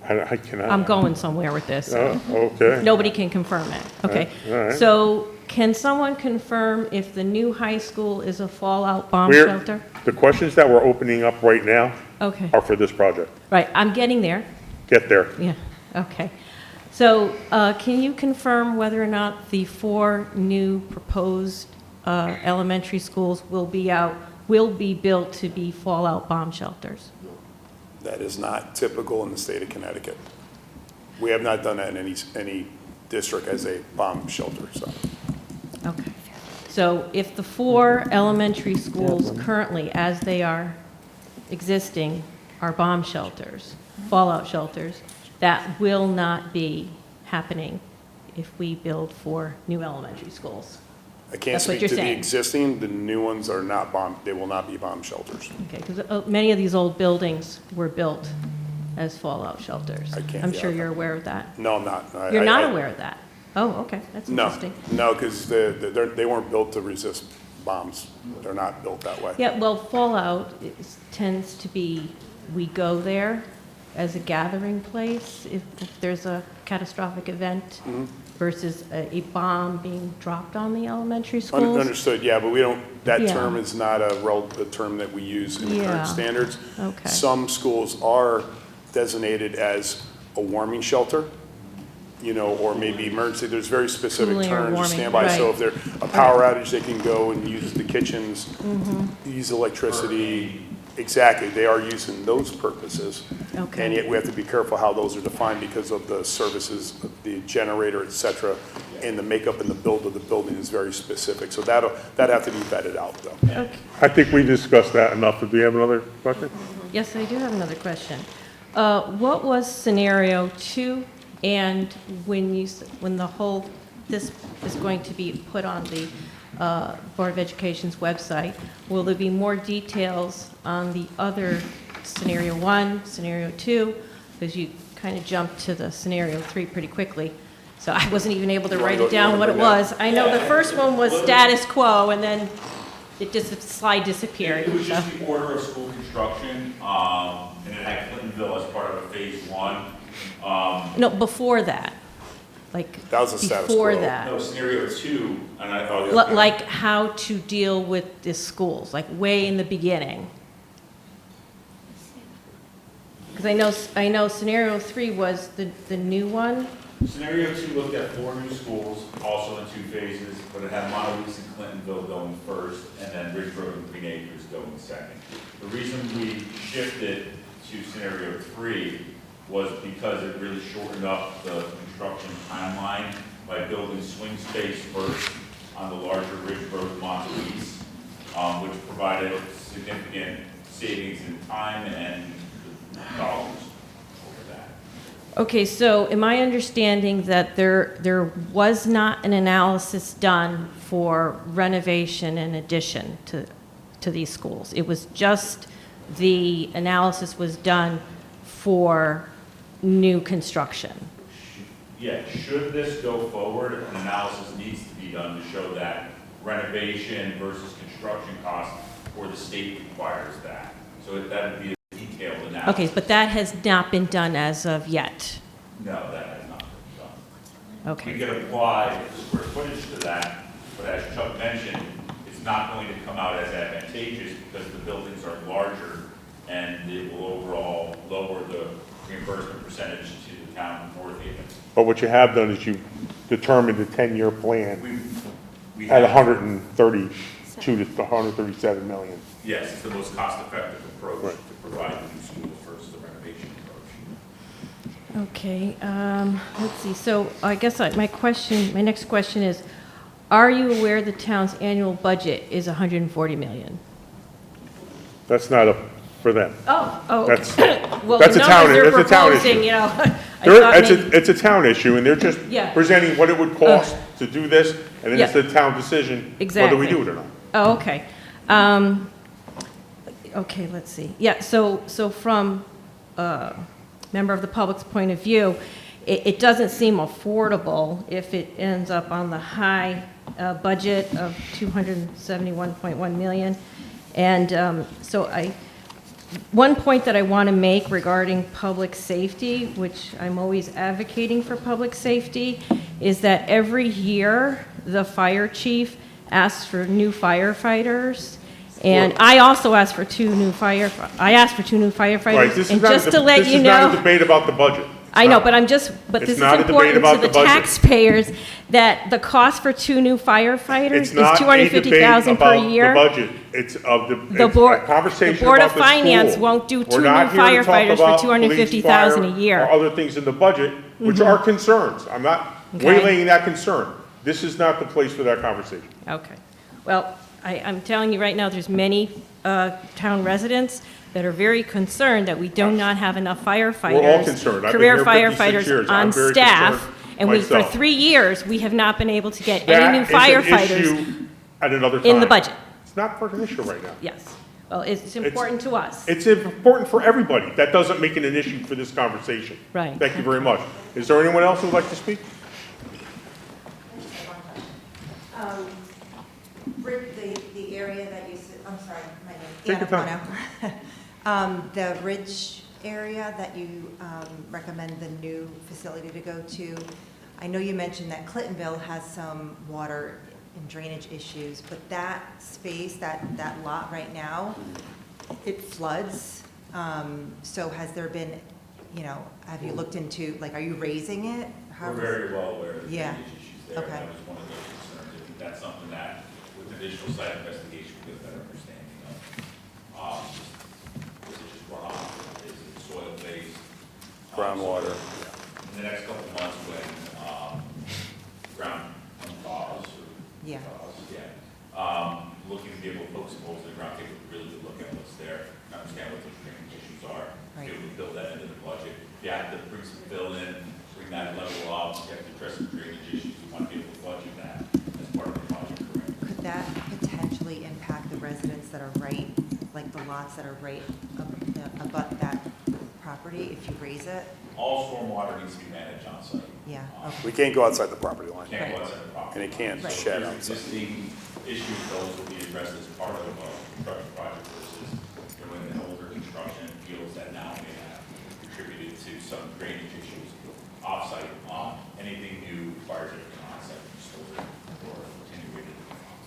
I cannot. I'm going somewhere with this. Okay. Nobody can confirm it. Okay. All right. So can someone confirm if the new high school is a fallout bomb shelter? The questions that we're opening up right now Okay. are for this project. Right, I'm getting there. Get there. Yeah, okay. So can you confirm whether or not the 4 new proposed elementary schools will be built to be fallout bomb shelters? That is not typical in the state of Connecticut. We have not done that in any district as a bomb shelter, so. Okay. So if the 4 elementary schools currently, as they are existing, are bomb shelters, fallout shelters, that will not be happening if we build 4 new elementary schools. I can't That's what speak you're to the saying. existing, the new ones are not bomb, they will not be bomb shelters. Okay, because many of these old buildings were built as fallout shelters. I can't- I'm yeah, sure okay. you're aware of that. No, I'm not. You're not aware of that? Oh, okay, that's No, interesting. no, because they weren't built to resist bombs. They're not built that way. Yeah, well, fallout tends to be, we go there as a gathering place if there's a catastrophic event Mm-hmm. versus a bomb being dropped on the elementary schools. Understood, yeah, but we don't, that Yeah. term is not a term that we use in the Yeah. current standards. Okay. Some schools are designated as a warming shelter, you know, or maybe emergency, there's very specific Cooling or terms, warming, standby, so right. if there's a power outage, they can go and use the kitchens, Mm-hmm. use electricity, exactly, they are using those purposes. Okay. And yet we have to be careful how those are defined because of the services, the generator, et cetera, and the makeup and the build of the building is very specific, so that'd have to be vetted out, though. Okay. I think we discussed that enough. Do you have another question? Yes, I do have another question. What was scenario 2, and when the whole, this is going to be put on the Board of Education's website, will there be more details on the other scenario 1, scenario 2? Because you kind of jumped to the scenario 3 pretty quickly, so I wasn't even able to You wanna write go- it down you what it wanna bring was. I know the first one was status quo, and then it just, the slide disappeared. It was so. just the order of school construction, and it had Clintonville as part of a phase 1. No, before that, like, That was a status before quo. that. No, scenario 2, and I thought. Like how to deal with the schools, like way in the beginning. Because I know scenario 3 was the new one. Scenario 2 looked at 4 new schools, also in 2 phases, but it had Montelise and Clintonville going first, and then Ridge Road and Green Acres going second. The reason we shifted to scenario 3 was because it really shortened up the construction timeline by building swing space first on the larger Ridge Road Montelise, which provided significant savings in time and dollars over that. Okay, so am I understanding that there was not an analysis done for renovation and addition to these schools? It was just the analysis was done for new construction? Yeah, should this go forward, an analysis needs to be done to show that renovation versus construction costs, or the state requires that. So that would be a detailed analysis. Okay, but that has not been done as of yet? No, that has not been done. Okay. We can apply the square footage to that, but as Chuck mentioned, it's not going to come out as advantageous because the buildings are larger and it will overall lower the reimbursement percentage to the town of North Haven. But what you have done is you determined a 10-year plan We at have- 132 to 137 million. Yes, it's the most cost-effective approach Right. to provide the new schools versus the renovation approach. Okay, let's see, so I guess my next question is, are you aware the town's annual budget is 140 million? That's not up for them. Oh, That's- well, that's the a town- numbers they're that's a town proposing, issue. you know, I thought maybe- It's a town issue, and they're just Yeah. presenting what it would cost to do this, and then it's Yeah. the town decision whether Exactly. we do it or not. Oh, okay. Okay, let's see. Yeah, so from a member of the public's point of view, it doesn't seem affordable if it ends up on the high budget of 271.1 million. And so one point that I want to make regarding public safety, which I'm always advocating for public safety, is that every year, the fire chief asks for new firefighters. And I also asked for two new firefighters. Right, this is And not a just de- to let this you is not a know, debate about the budget. I know, but this It's is not a debate important about to the the budget. taxpayers, that the cost for two new firefighters It's is not a debate $250,000 per about year. the budget. It's of The it's board- a conversation the Board about of the Finance school. won't do We're two not new here to talk firefighters for about police, $250,000 a fire, year. Or other things in the budget, which are concerns. I'm not Okay. waylaying that concern. This is not the place for that conversation. Okay. Well, I'm telling you right now, there's many town residents that are very concerned that we do not have enough firefighters. We're all concerned. I've been Career here 56 firefighters years. on I'm very staff. concerned. And we, for myself. 3 years, we have not been able to get That any new is an firefighters issue at another time. in the budget. It's not an issue right now. Yes. Well, it's important to us. It's important for everybody. That doesn't make it an issue for this conversation. Right. Thank you very much. Is there anyone else who would like to speak? The area that you, I'm sorry, my name is Take your Anna time. Bono. The Ridge area that you recommend the new facility to go to, I know you mentioned that Clintonville has some water and drainage issues, but that space, that lot right now, it floods. So has there been, have you looked into, like, are you raising it? We're very well aware of the Yeah. drainage issues there. Okay. That was one of those concerns. I think that's something that, with additional site investigation, we'll get a better understanding of. Is it just runoff? Is it soil based? Groundwater. In the next couple of months, when ground thaws, Yeah. looking to be able to poke some holes in the ground, take a really good look at what's there, understand what the drainage issues are, be able to build that into the budget. You have to bring some fill in, bring that level up, you have to address some drainage issues, we want to be able to budget that as part of the project, correct? Could that potentially impact the residents that are right, like the lots that are right abut that property if you raise it? All stormwater needs to be managed on site. Yeah, okay. We can't go outside the property line. Can't go outside the property. And it can't Right. shed There's outside. existing issues, those will be addressed as part of a construction project versus doing an older construction fields that now may have contributed to some drainage issues offsite. Anything new requires it to be onsite stored or attenuated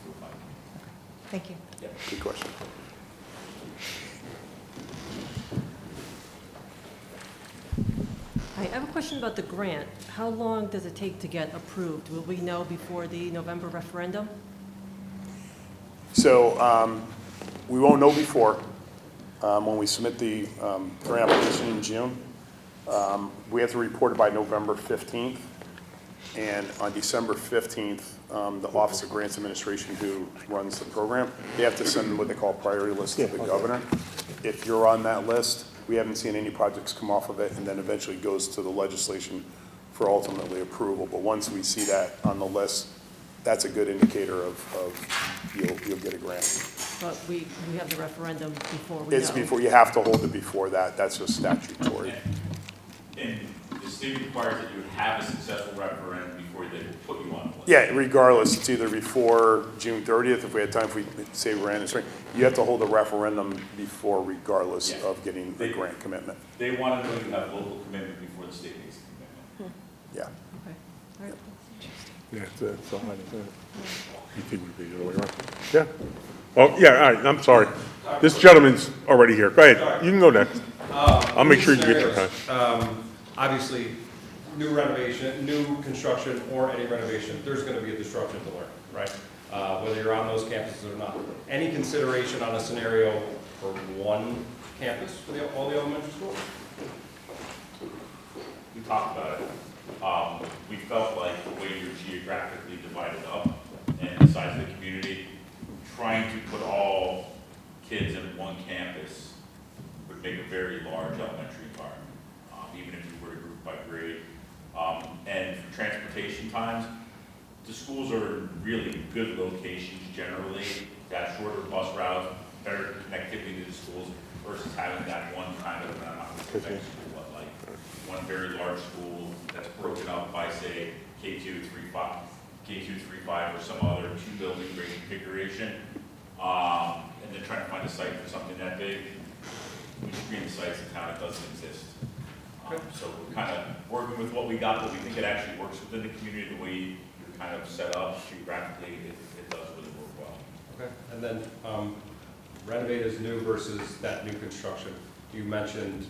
through pipe. Thank you. Yep. Good question. I have a question about the grant. How long does it take to get approved? Will we know before the November referendum? So we won't know before. When we submit the grant application in June, we have to report it by November 15th. And on December 15th, the Office of Grants Administration, who runs the program, they have to send what they call a priority list to the governor. If you're on that list, we haven't seen any projects come off of it, and then eventually goes to the legislation for ultimately approval. But once we see that on the list, that's a good indicator of you'll get a grant. But we have the referendum before we know. It's before, you have to hold it before that, that's just statutory. And the state requires that you have a successful referendum before they will put you on the list. Yeah, regardless, it's either before June 30th, if we had time, if we say we ran this, you have to hold a referendum before regardless of getting the grant commitment. They want to know you have local commitment before the state makes the commitment. Yeah. Okay. All right. Yeah, that's all I think. You think we'd be the other way around? Yeah. Oh, yeah, all right, I'm sorry. This gentleman's already here. Go ahead, you can go next. I'll make sure you get your time. Obviously, new renovation, new construction, or any renovation, there's going to be a disruption to learning, right? Whether you're on those campuses or not. Any consideration on a scenario for one campus for all the elementary schools? We talked about it. We felt like the way you're geographically divided up and the size of the community, trying to put all kids in one campus would make a very large elementary environment, even if you were to group by grade. And for transportation times, the schools are in really good locations generally, that shorter bus routes, better connectivity to the schools versus having that one kind of, I'm not going to say school, but like one very large school that's broken up by, say, K2, 3-5, or some other two-building grade configuration, and then trying to find a site for something that big. We screen the sites in town, it doesn't exist. So we're kind of working with what we got, but we think it actually works within the community the way you're kind of set up geographically. It does really work well. Okay, and then renovate is new versus that new construction. You mentioned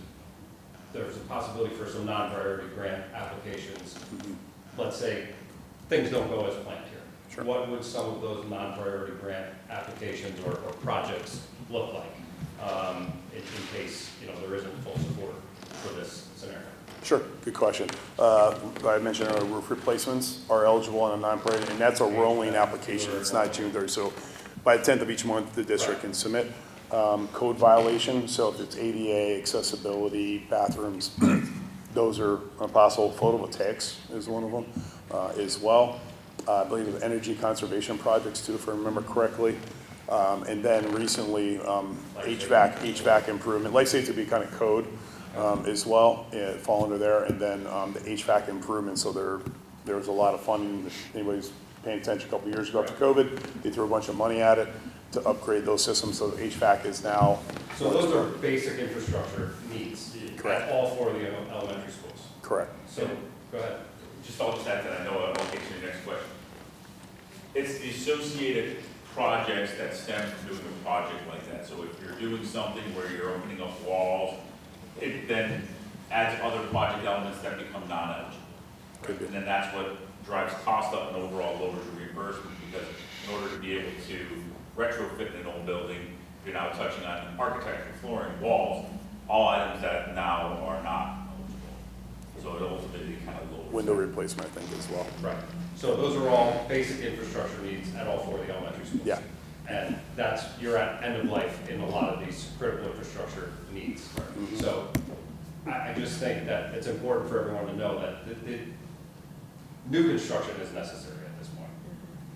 there's a possibility for some non-priority grant applications. Let's say things don't go as planned here. Sure. What would some of those non-priority grant applications or projects look like in case there isn't full support for this scenario? Sure, good question. I mentioned earlier, roof replacements are eligible on a non-priority, and that's a rolling application. It's not June 30th. So by the 10th of each month, the district can submit. Code violation, so if it's ADA, accessibility, bathrooms, those are possible. Photovoltaics is one of them as well. I believe of energy conservation projects too, if I remember correctly. And then recently, HVAC improvement. Life safety would be kind of code as well, fall under there. And then the HVAC improvement, so there was a lot of funding. If anybody's paying attention, a couple of years ago after COVID, they threw a bunch of money at it to upgrade those systems, so HVAC is now. So those are basic infrastructure needs. Correct. At all four of the elementary schools. Correct. So, go ahead. I'll just add that, I know I'll get to the next question. It's the associated projects that stem from doing a project like that. So if you're doing something where you're opening up walls, it then adds other project elements that become non-eligible. Right? And then that's what drives cost up and overall lowers your reimbursement, because in order to be able to retrofit an old building, you're now touching on architecture, flooring, walls, all items that now are not eligible. So it ultimately kind of lowers. Window replacement, I think, as well. Right. So those are all basic infrastructure needs at all four of the elementary schools. Yeah. And that's, you're at end of life in a lot of these critical infrastructure needs. So I just think that it's important for everyone to know that the new construction is necessary at this point.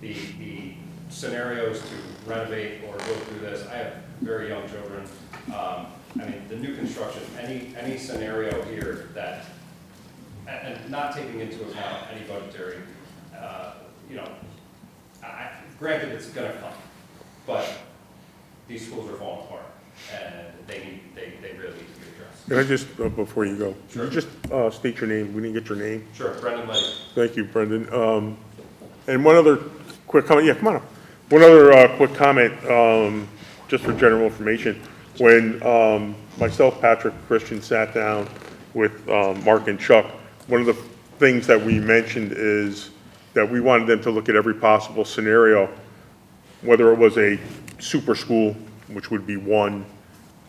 The scenarios to renovate or go through this, I have very young children. I mean, the new construction, any scenario here that, and not taking into account any budgetary, granted it's gonna come, but these schools are falling apart and they really need to be addressed. Can I just, before you go, sure. Just state your name, we didn't get your name. Sure, Brendan Lake. Thank you, Brendan. And one other quick comment, yeah, come on up. One other quick comment, just for general information. When myself, Patrick, Christian sat down with Mark and Chuck, one of the things that we mentioned is that we wanted them to look at every possible scenario, whether it was a super school, which would be 1,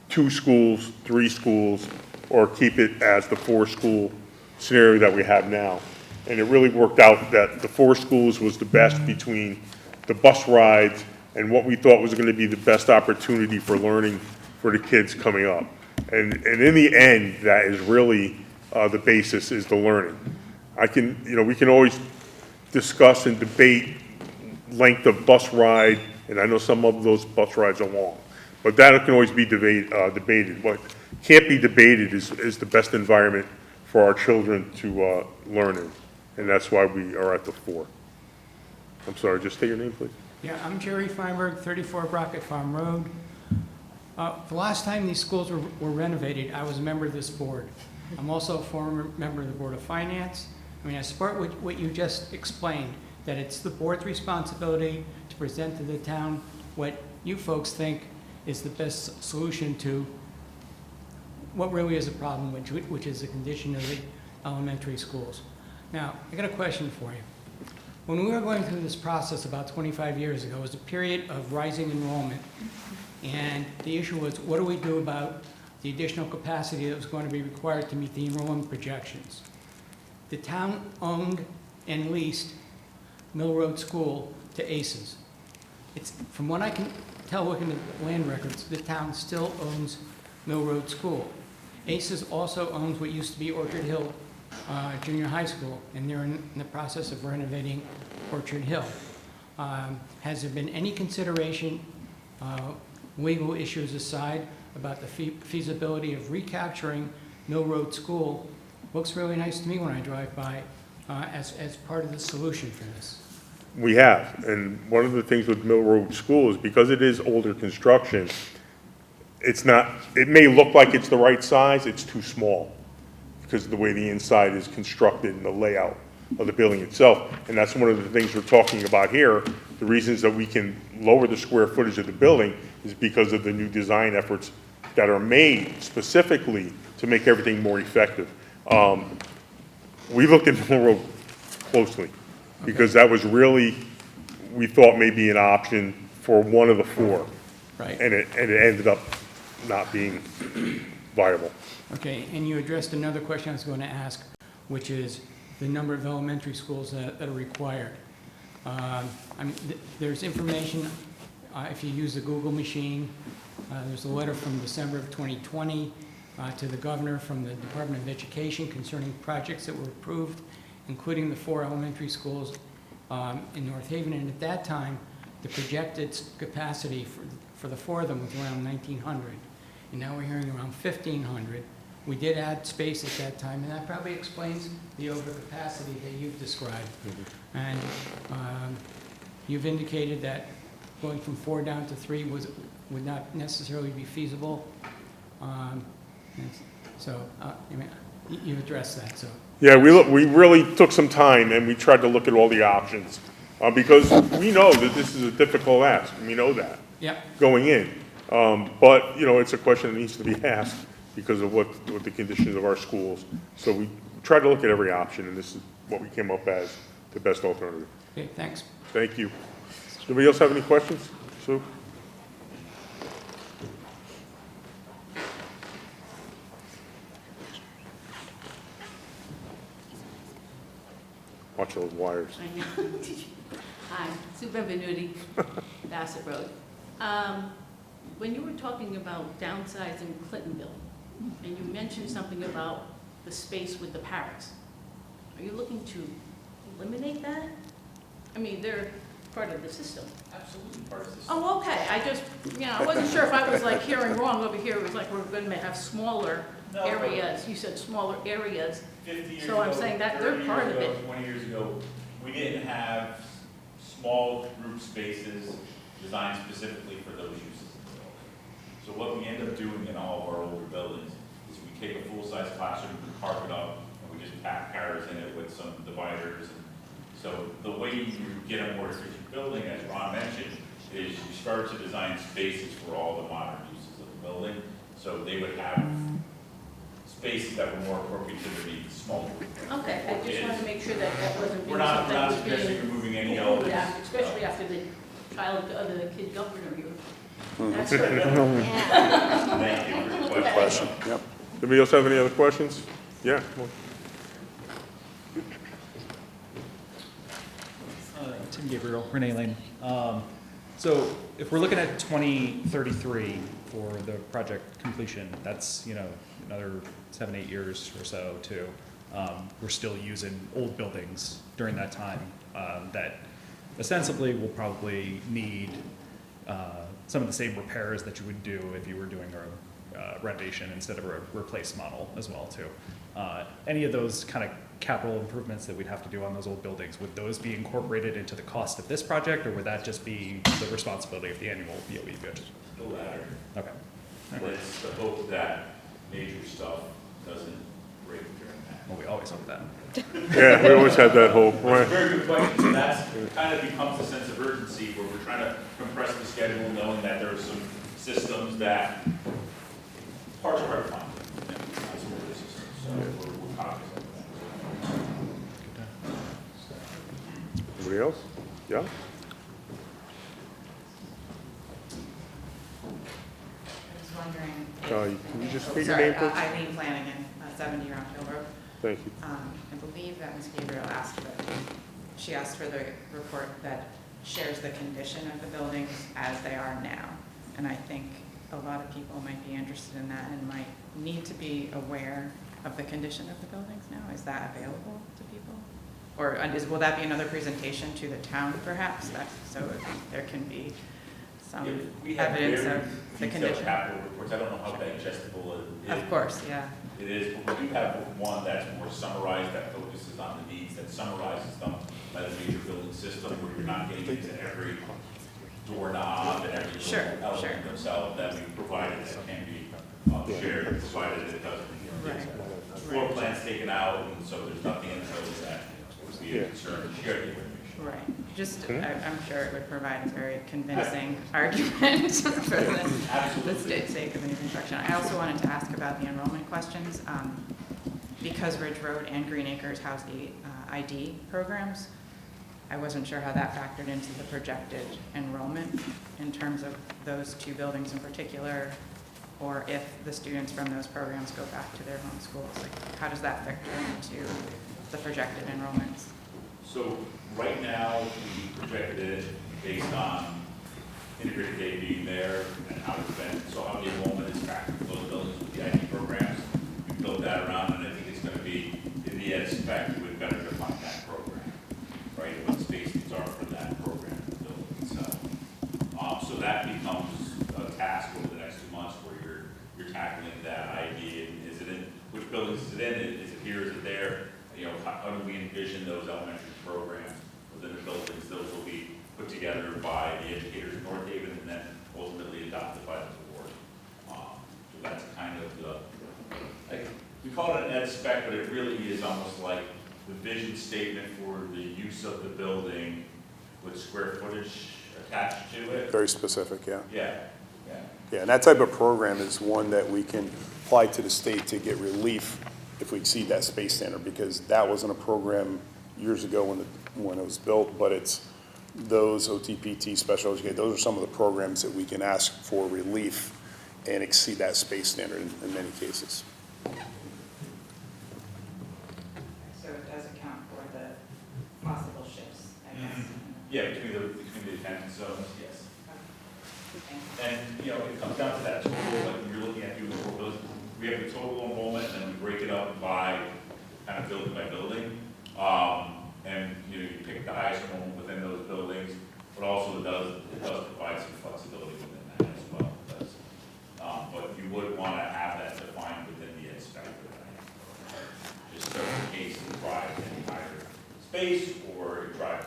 2 schools, 3 schools, or keep it as the 4-school scenario that we have now. And it really worked out that the 4 schools was the best between the bus rides and what we thought was going to be the best opportunity for learning for the kids coming up. And in the end, that is really the basis, is the learning. We can always discuss and debate length of bus ride, and I know some of those bus rides are long, but that can always be debated. What can't be debated is the best environment for our children to learn in, and that's why we are at the 4. I'm sorry, just state your name, please. Yeah, I'm Jerry Feinberg, 34 Brockett Farm Road. The last time these schools were renovated, I was a member of this board. I'm also a former member of the Board of Finance. I mean, I support what you just explained, that it's the board's responsibility to present to the town what you folks think is the best solution to what really is a problem, which is the condition of the elementary schools. Now, I got a question for you. When we were going through this process about 25 years ago, it was a period of rising enrollment. And the issue was, what do we do about the additional capacity that was going to be required to meet the enrollment projections? The town owned and leased Mill Road School to ACES. From what I can tell looking at the land records, the town still owns Mill Road School. ACES also owns what used to be Orchard Hill Junior High School, and they're in the process of renovating Orchard Hill. Has there been any consideration, legal issues aside, about the feasibility of recapturing Mill Road School? Looks really nice to me when I drive by, as part of the solution for this. We have, and one of the things with Mill Road School is because it is older construction, it may look like it's the right size, it's too small because of the way the inside is constructed and the layout of the building itself. And that's one of the things we're talking about here. The reasons that we can lower the square footage of the building is because of the new design efforts that are made specifically to make everything more effective. We looked at Mill Road closely because that was really, we thought, maybe an option for one of the 4. Right. And it ended up not being viable. Okay, and you addressed another question I was going to ask, which is the number of elementary schools that are required. There's information, if you use the Google machine, there's a letter from December of 2020 to the governor from the Department of Education concerning projects that were approved, including the 4 elementary schools in North Haven. And at that time, the projected capacity for the 4 of them was around 1,900. And now we're hearing around 1,500. We did add space at that time, and that probably explains the overcapacity that you've described. And you've indicated that going from 4 down to 3 would not necessarily be feasible. So, you've addressed that, so. Yeah, we really took some time and we tried to look at all the options, because we know that this is a difficult ask, we know that. Yep. Going in. But, it's a question that needs to be asked because of what the conditions of our schools. So we tried to look at every option, and this is what we came up as the best alternative. Okay, thanks. Thank you. Anybody else have any questions? Sue? Watch those wires. I know. Hi, Sue Benvenuti, Bassett Road. When you were talking about downsizing Clintonville, and you mentioned something about the space with the parrots, are you looking to eliminate that? I mean, they're part of the system. Absolutely part of the system. Oh, okay, I wasn't sure if I was like hearing wrong over here. It was like we're going to have smaller areas. You said smaller areas. 50 years So I'm ago, saying that they're 30 part years of ago, it. 20 years ago, we didn't have small group spaces designed specifically for those uses. So what we end up doing in all of our older buildings is we take a full-size classroom, we carve it up, and we just pack carrots in it with some dividers. And so the way you get a more efficient building, as Ron mentioned, is you start to design spaces for all the modern uses of the building. So they would have spaces that were more appropriate to the small group. Okay, I just wanted to make sure that that wasn't being We're not something that was suggesting being removing any pulled elements. out, especially after the kid governor here. Mhm. That's good. Thank you for the Good question. Yep. Anybody else have any other questions? Yeah. Come on. Tim Gabriel, Renee Lane. So if we're looking at 2033 for the project completion, that's, another 7-8 years or so too. We're still using old buildings during that time that ostensibly will probably need some of the same repairs that you would do if you were doing a renovation instead of a replace model as well too. Any of those kind of capital improvements that we'd have to do on those old buildings, would those be incorporated into the cost of this project, or would that just be the responsibility of the annual BOE budget? The latter. Okay. But it's the hope that major stuff doesn't break during that. Well, we always hope that. Yeah, we always had that hope, That's right? a very good question. So that's kind of becomes a sense of urgency where we're trying to compress the schedule, knowing that there are some systems that parts are hard to find. That's one of the systems. So we're cognizant of that. Anybody else? Yeah? I was wondering. Can you just state your Sorry, name, please? Eileen Flanagan, 70 Round Hill Road. Thank you. I believe that Ms. Gabriel asked for the report that shares the condition of the buildings as they are now. And I think a lot of people might be interested in that and might need to be aware of the condition of the buildings now. Is that available to people? Or will that be another presentation to the town perhaps, so there can be some We have evidence very of the detailed condition? capital reports. I don't know how digestible it is. Of course, yeah. It is, but we do have one that's more summarized, that focuses on the needs, that summarizes them by the major building system, where you're not getting into every doorknob and every Sure, little sure. element themselves that we provided that can be shared, provided it doesn't. Right. Floor plans taken out, and so there's nothing in those that would be a concern to share the information. Right, just, I'm sure it would provide a very convincing argument for the sake of the new construction. I also wanted to ask about the enrollment questions. Because Ridge Road and Green Acres house the ID programs, I wasn't sure how that factored into the projected enrollment in terms of those two buildings in particular, or if the students from those programs go back to their home schools. Like, how does that factor into the projected enrollments? So right now, we projected it based on integrated day being there and how it's been. So how the enrollment is factored for those buildings with the ID programs. which buildings is it in, is it here, is it there? You know, how do we envision those elementary programs within the buildings? Those will be put together by the educators in North Haven and then ultimately adopted by the board. So that's kind of the, like, we call it an ed spec, but it really is almost like the vision statement for the use of the building with square footage attached to it. Very specific, yeah. Yeah, yeah. Yeah, and that type of program is one that we can apply to the state to get relief if we exceed that space standard, because that wasn't a program years ago when it was built, but it's those OTPT, special education, those are some of the programs that we can ask for relief and exceed that space standard in many cases. So it does account for the possible shifts, I guess. Yeah, between the attendance zones, yes. And, you know, it comes down to that total, like when you're looking at doing the whole building, we have the total enrollment, and then we break it up by, kind of building by building. And, you know, you pick the highest enrollment within those buildings, but also it does provide some flexibility within that as well. But you would want to have that defined within the ed spec, just so in case it drives any higher space or it drives,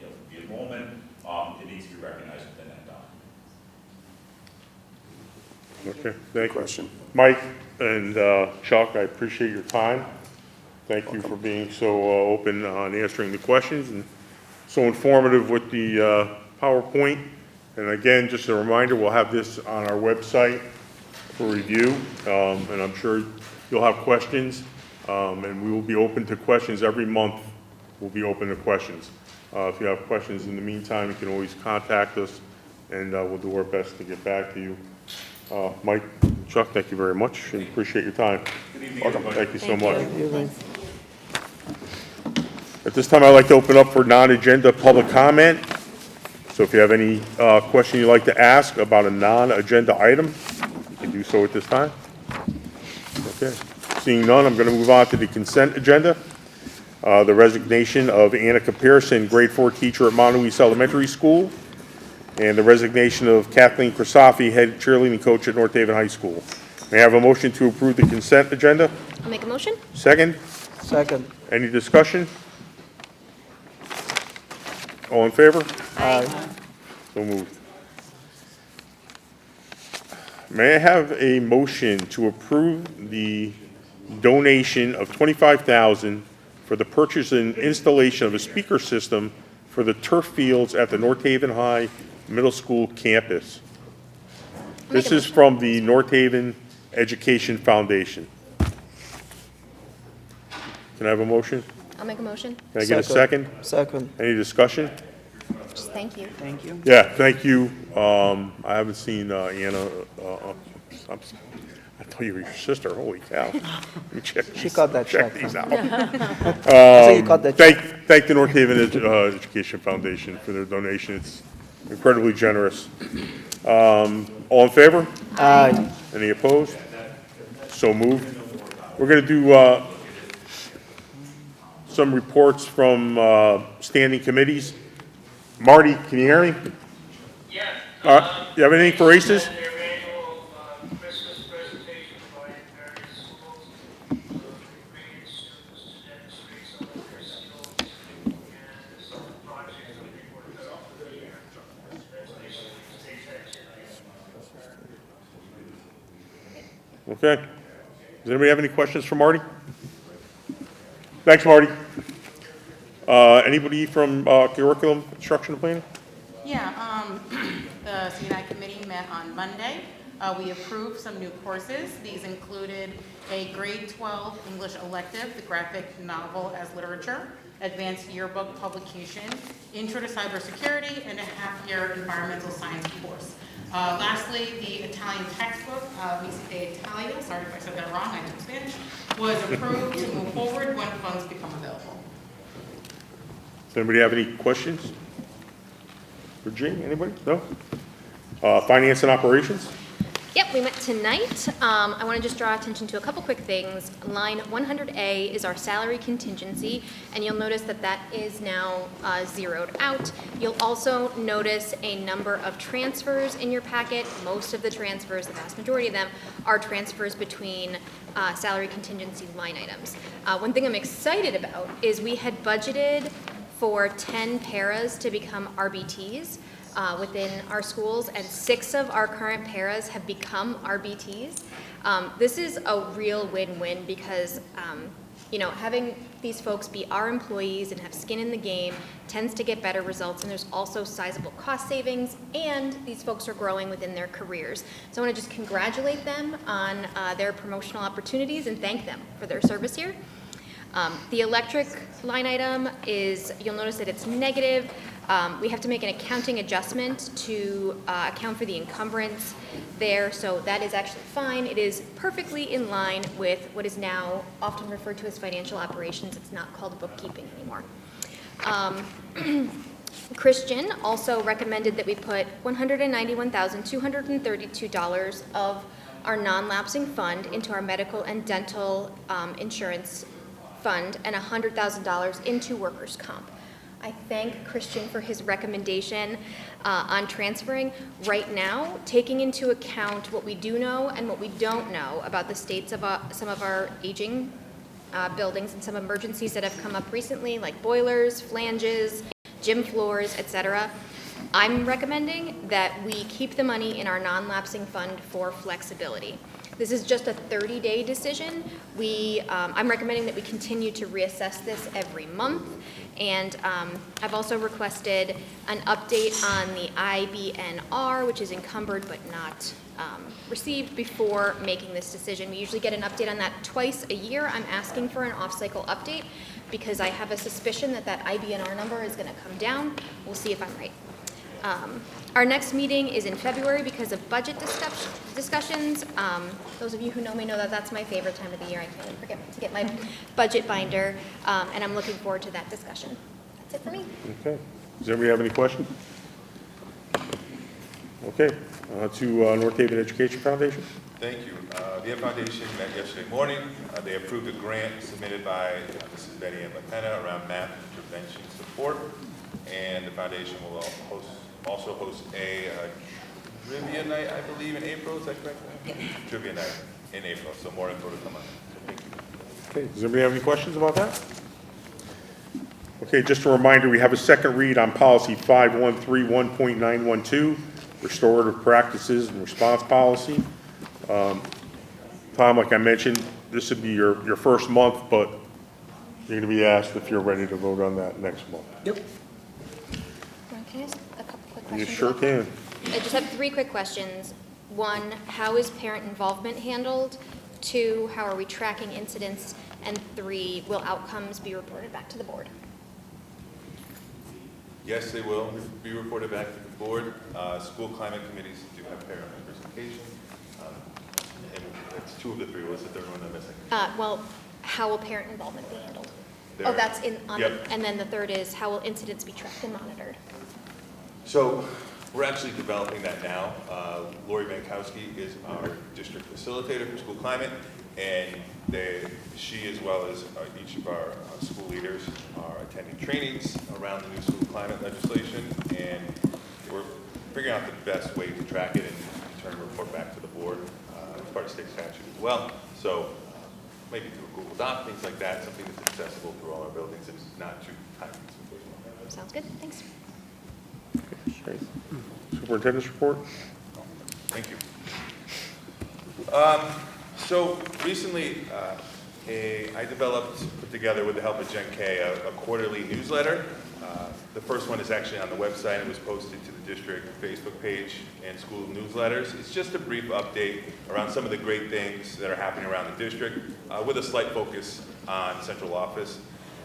you know, the enrollment, it needs to be recognized within that document. Okay, thank you. Mike and Chuck, I appreciate your time. Thank you for being so open on answering the questions and so informative with the PowerPoint. And again, just a reminder, we'll have this on our website for review, and I'm sure you'll have questions, and we will be open to questions every month. We'll be open to questions. If you have questions in the meantime, you can always contact us, and we'll do our best to get back to you. Mike, Chuck, thank you very much, and appreciate your time. Welcome. Thank you so much. At this time, I'd like to open up for non-agenda public comment. So if you have any question you'd like to ask about a non-agenda item, you can do so at this time. Okay. Seeing none, I'm going to move on to the consent agenda. The resignation of Annika Pearson, grade 4 teacher at Mount Louise Elementary School, and the resignation of Kathleen Kristofi, head cheerleading coach at North Haven High School. May I have a motion to approve the consent agenda? I'll make a motion. Second? Second. Any discussion? All in favor? Aye. So moved. May I have a motion to approve the donation of $25,000 for the purchase and installation of a speaker system for the turf fields at the North Haven High Middle School campus? This is from the North Haven Education Foundation. Can I have a motion? I'll make a motion. Can I get a second? Second. Any discussion? Just thank you. Thank you. Yeah, thank you. I haven't seen Anna. I thought you were your sister. Holy cow. Let me check She these, got that check check, these huh? out. So you got that check. Thank the North Haven Education Foundation for their donation. It's incredibly generous. All in favor? Aye. Any opposed? So moved. We're going to do some reports from standing committees. Marty, can you hear me? Yeah. You have anything for ACES? Okay. Does anybody have any questions for Marty? Thanks, Marty. Anybody from curriculum, instruction, and planning? Yeah, the CNI committee met on Monday. We approved some new courses. These included a grade 12 English elective, the graphic novel as literature, advanced yearbook publication, intro to cybersecurity, and a half-year environmental science course. Lastly, the Italian textbook, Misa de Italia, sorry if I said that wrong, I took Spanish, was approved to move forward when funds become available. Does anybody have any questions? For Jing, anybody? No? Finance and operations? Yep, we met tonight. I want to just draw attention to a couple quick things. Line 100A is our salary contingency, and you'll notice that that is now zeroed out. You'll also notice a number of transfers in your packet. Most of the transfers, the vast majority of them, are transfers between salary contingency line items. One thing I'm excited about is we had budgeted for 10 paras to become RBTs. Within our schools, and 6 of our current paras have become RBTs. This is a real win-win because, having these folks be our employees and have skin in the game tends to get better results, and there's also sizable cost savings, and these folks are growing within their careers. So I want to just congratulate them on their promotional opportunities and thank them for their service here. The electric line item is, you'll notice that it's negative. We have to make an accounting adjustment to account for the encumbrance there, so that is actually fine. It is perfectly in line with what is now often referred to as financial operations. It's not called bookkeeping anymore. Christian also recommended that we put $191,232 of our non-lapsing fund into our medical and dental insurance fund and $100,000 into workers' comp. I thank Christian for his recommendation on transferring. Right now, taking into account what we do know and what we don't know about the states of some of our aging buildings and some emergencies that have come up recently, like boilers, flanges, gym floors, etc., I'm recommending that we keep the money in our non-lapsing fund for flexibility. This is just a 30-day decision. I'm recommending that we continue to reassess this every month. And I've also requested an update on the IBNR, which is encumbered but not received, before making this decision. We usually get an update on that twice a year. I'm asking for an off-cycle update because I have a suspicion that that IBNR number is going to come down. We'll see if I'm right. Our next meeting is in February because of budget discussions. Those of you who know me know that that's my favorite time of the year. I can't forget to get my budget binder, and I'm looking forward to that discussion. That's it for me. Okay. Does anybody have any questions? Okay. To North Haven Education Foundation. Thank you. The Foundation met yesterday morning. They approved a grant submitted by Mrs. Betty Ann McKenna around math intervention support, and the foundation will also host a trivia night, I believe, in April. Is that correct? Yeah. Trivia night in April, so more info to come on. So thank you. Okay. Does anybody have any questions about that? Okay, just a reminder, we have a second read on policy 5131.912, restorative practices and response policy. Tom, like I mentioned, this would be your first month, but you're going to be asked if you're ready to vote on that next month. Yep. Can I ask a couple quick You questions? sure can. I just have 3 quick questions. 1, how is parent involvement handled? 2, how are we tracking incidents? And 3, will outcomes be reported back to the board? Yes, they will be reported back to the board. School climate committees do have parent representation. And that's 2 of the 3. What's the third one I'm missing? Well, how will parent involvement be handled? There. That's Yep. and then the 3rd is, how will incidents be tracked and monitored? So we're actually developing that now. Lori Bankowski is our district facilitator for school climate, and she, as well as each of our school leaders, are attending trainings around the new school climate legislation, and we're figuring out the best way to track it and in turn report back to the board as part of state statute as well. So maybe through a Google Doc, things like that, something that's accessible through all our buildings and not too time-consuming. Sounds good, thanks. Okay. Superintendent's report. Thank you. So recently, I put together with the help of Jen Kay, a quarterly newsletter. The first one is actually on the website. It was posted to the district Facebook page and school newsletters. It's just a brief update around some of the great things that are happening around the district, with a slight focus on central office.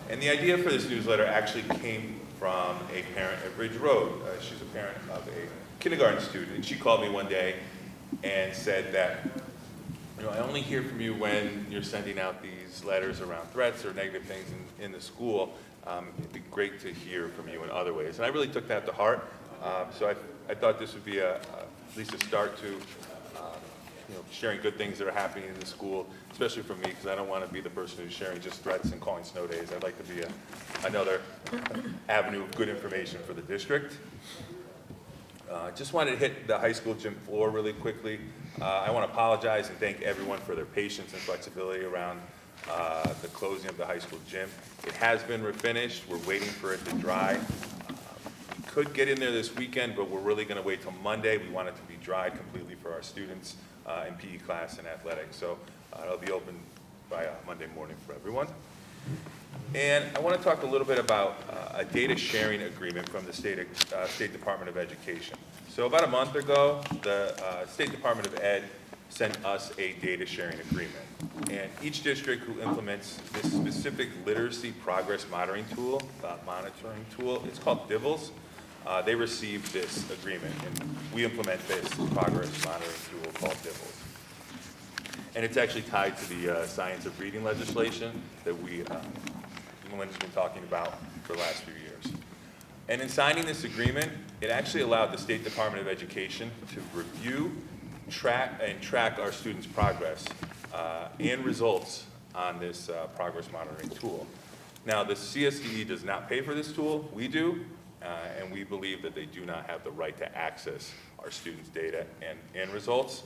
And the idea for this newsletter actually came from a parent at Ridge Road. She's a parent of a kindergarten student, and she called me one day and said that, I only hear from you when you're sending out these letters around threats or negative things in the school. It'd be great to hear from you in other ways. And I really took that to heart. So I thought this would be at least a start to sharing good things that are happening in the school, especially for me, because I don't want to be the person who's sharing just threats and calling snow days. I'd like to be another avenue of good information for the district. Just wanted to hit the high school gym floor really quickly. I want to apologize and thank everyone for their patience and flexibility around the closing of the high school gym. It has been refinished. We're waiting for it to dry. We could get in there this weekend, but we're really going to wait till Monday. We want it to be dry completely for our students in PE class and athletics. So it'll be open by Monday morning for everyone. And I want to talk a little bit about a data sharing agreement from the State Department of Education. So about a month ago, the State Department of Ed sent us a data sharing agreement. And each district who implements this specific literacy progress monitoring tool, it's called DIVLS, they received this agreement. And we implement this progress monitoring tool called DIVLS. And it's actually tied to the science of reading legislation that Melinda's been talking about for the last few years. And in signing this agreement, it actually allowed the State Department of Education to review, track our students' progress and results on this progress monitoring tool. Now, the CSDE does not pay for this tool. We do, and we believe that they do not have the right to access our students' data and results.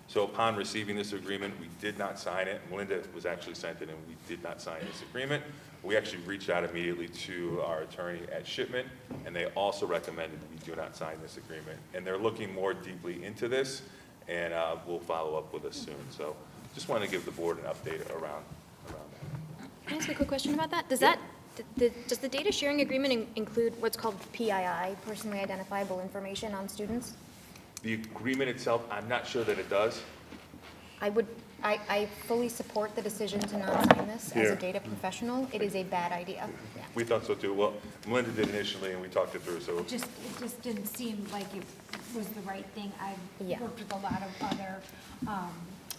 So upon receiving this agreement, we did not sign it. Melinda was actually sent it, and we did not sign this agreement. We actually reached out immediately to our attorney at Shipman, and they also recommended we do not sign this agreement. And they're looking more deeply into this, and will follow up with us soon. So just want to give the board an update around that. Can I ask a quick question about that? Does does the data sharing agreement include what's called PII, personally identifiable information on students? The agreement itself, I'm not sure that it does. I fully support the decision to not sign this as Yeah. a data professional. It is a bad idea. Yeah. We thought so too. Well, Melinda did initially, and we talked it through, so. It just didn't seem like it was the right thing. I've worked with a lot of other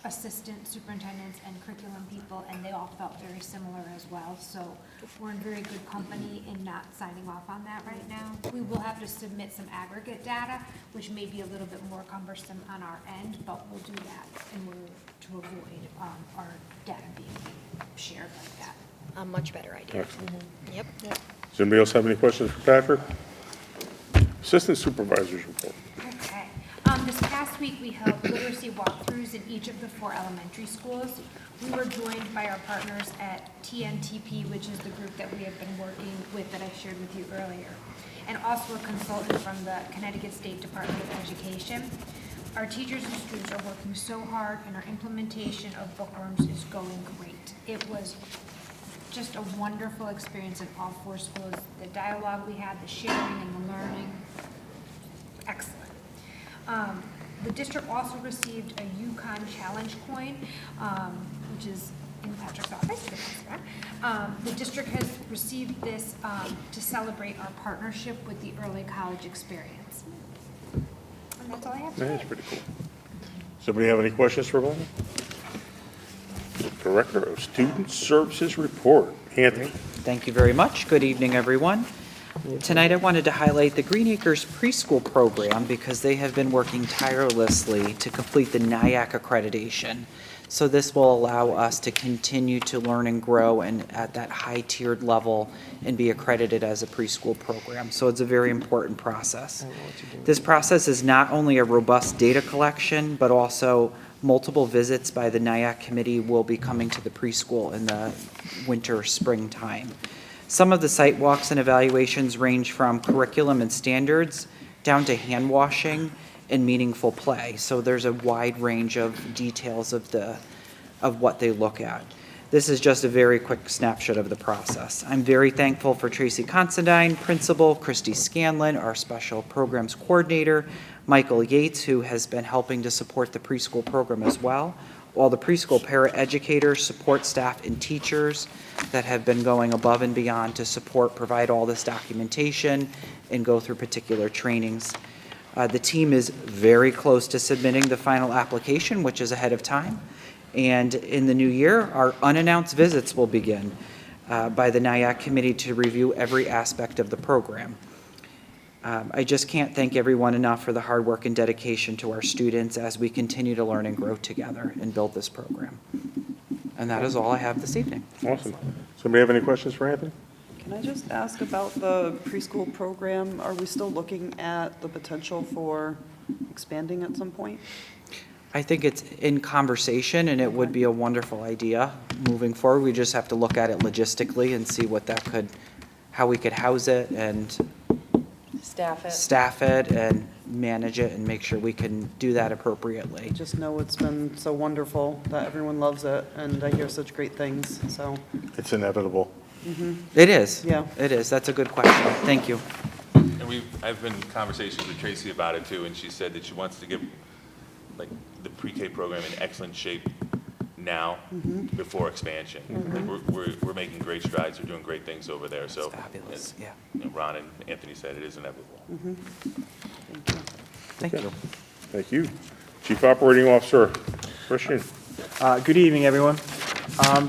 assistant superintendents and curriculum people, and they all felt very similar as well. So we're in very good company in not signing off on that right now. We will have to submit some aggregate data, which may be a little bit more cumbersome on our end, but we'll do that in order to avoid our data being shared like that. A much better idea. Excellent. Yep. Does anybody else have any questions for Patrick? Assistant Supervisor's Report. Okay. This past week, we held literacy walkthroughs in each of the 4 elementary schools. We were joined by our partners at TNTP, which is the group that we have been working with that I shared with you earlier, and also a consultant from the Connecticut State Department of Education. Our teachers and students are working so hard, and our implementation of bookworms is going great. It was just a wonderful experience in all 4 schools. The dialogue we had, the sharing and the learning, excellent. The district also received a Yukon Challenge coin, which is in Patrick's office. The district has received this to celebrate our partnership with the Early College Experience. And that's all I have to say. That's pretty cool. Somebody have any questions for Melinda? Director of Student Services Report, Anthony. Thank you very much. Good evening, everyone. Tonight, I wanted to highlight the Green Acres Preschool Program because they have been working tirelessly to complete the NIAC accreditation. So this will allow us to continue to learn and grow and at that high-tiered level and be accredited as a preschool program. So it's a very important process. This process is not only a robust data collection, but also multiple visits by the NIAC committee will be coming to the preschool in the winter, spring time. Some of the site walks and evaluations range from curriculum and standards down to hand washing and meaningful play. So there's a wide range of details of what they look at. This is just a very quick snapshot of the process. I'm very thankful for Tracy Considine, principal, Christy Scanlon, our special programs coordinator, Michael Yates, who has been helping to support the preschool program as well, all the preschool paraeducators, support staff, and teachers that have been going above and beyond to provide all this documentation and go through particular trainings. The team is very close to submitting the final application, which is ahead of time. And in the new year, our unannounced visits will begin by the NIAC committee to review every aspect of the program. I just can't thank everyone enough for the hard work and dedication to our students as we continue to learn and grow together and build this program. And that is all I have this evening. Awesome. Somebody have any questions for Anthony? Can I just ask about the preschool program? Are we still looking at the potential for expanding at some point? I think it's in conversation, and it would be a wonderful idea moving forward. We just have to look at it logistically and see what that could, how we could house it and staff it and manage it and make sure we can do that appropriately. Just know it's been so wonderful that everyone loves it, and I hear such great things, so. It's inevitable. It is. Yeah. It is. That's a good question. Thank you. And I've been in conversations with Tracy about it too, and she said that she wants to get like the pre-K program in excellent shape now before expansion. Like we're making great strides. We're doing great things over there. So fabulous. Yeah. Ron and Anthony said it is inevitable. Thank you. Thank you. Chief Operating Officer, Christian. Good evening, everyone.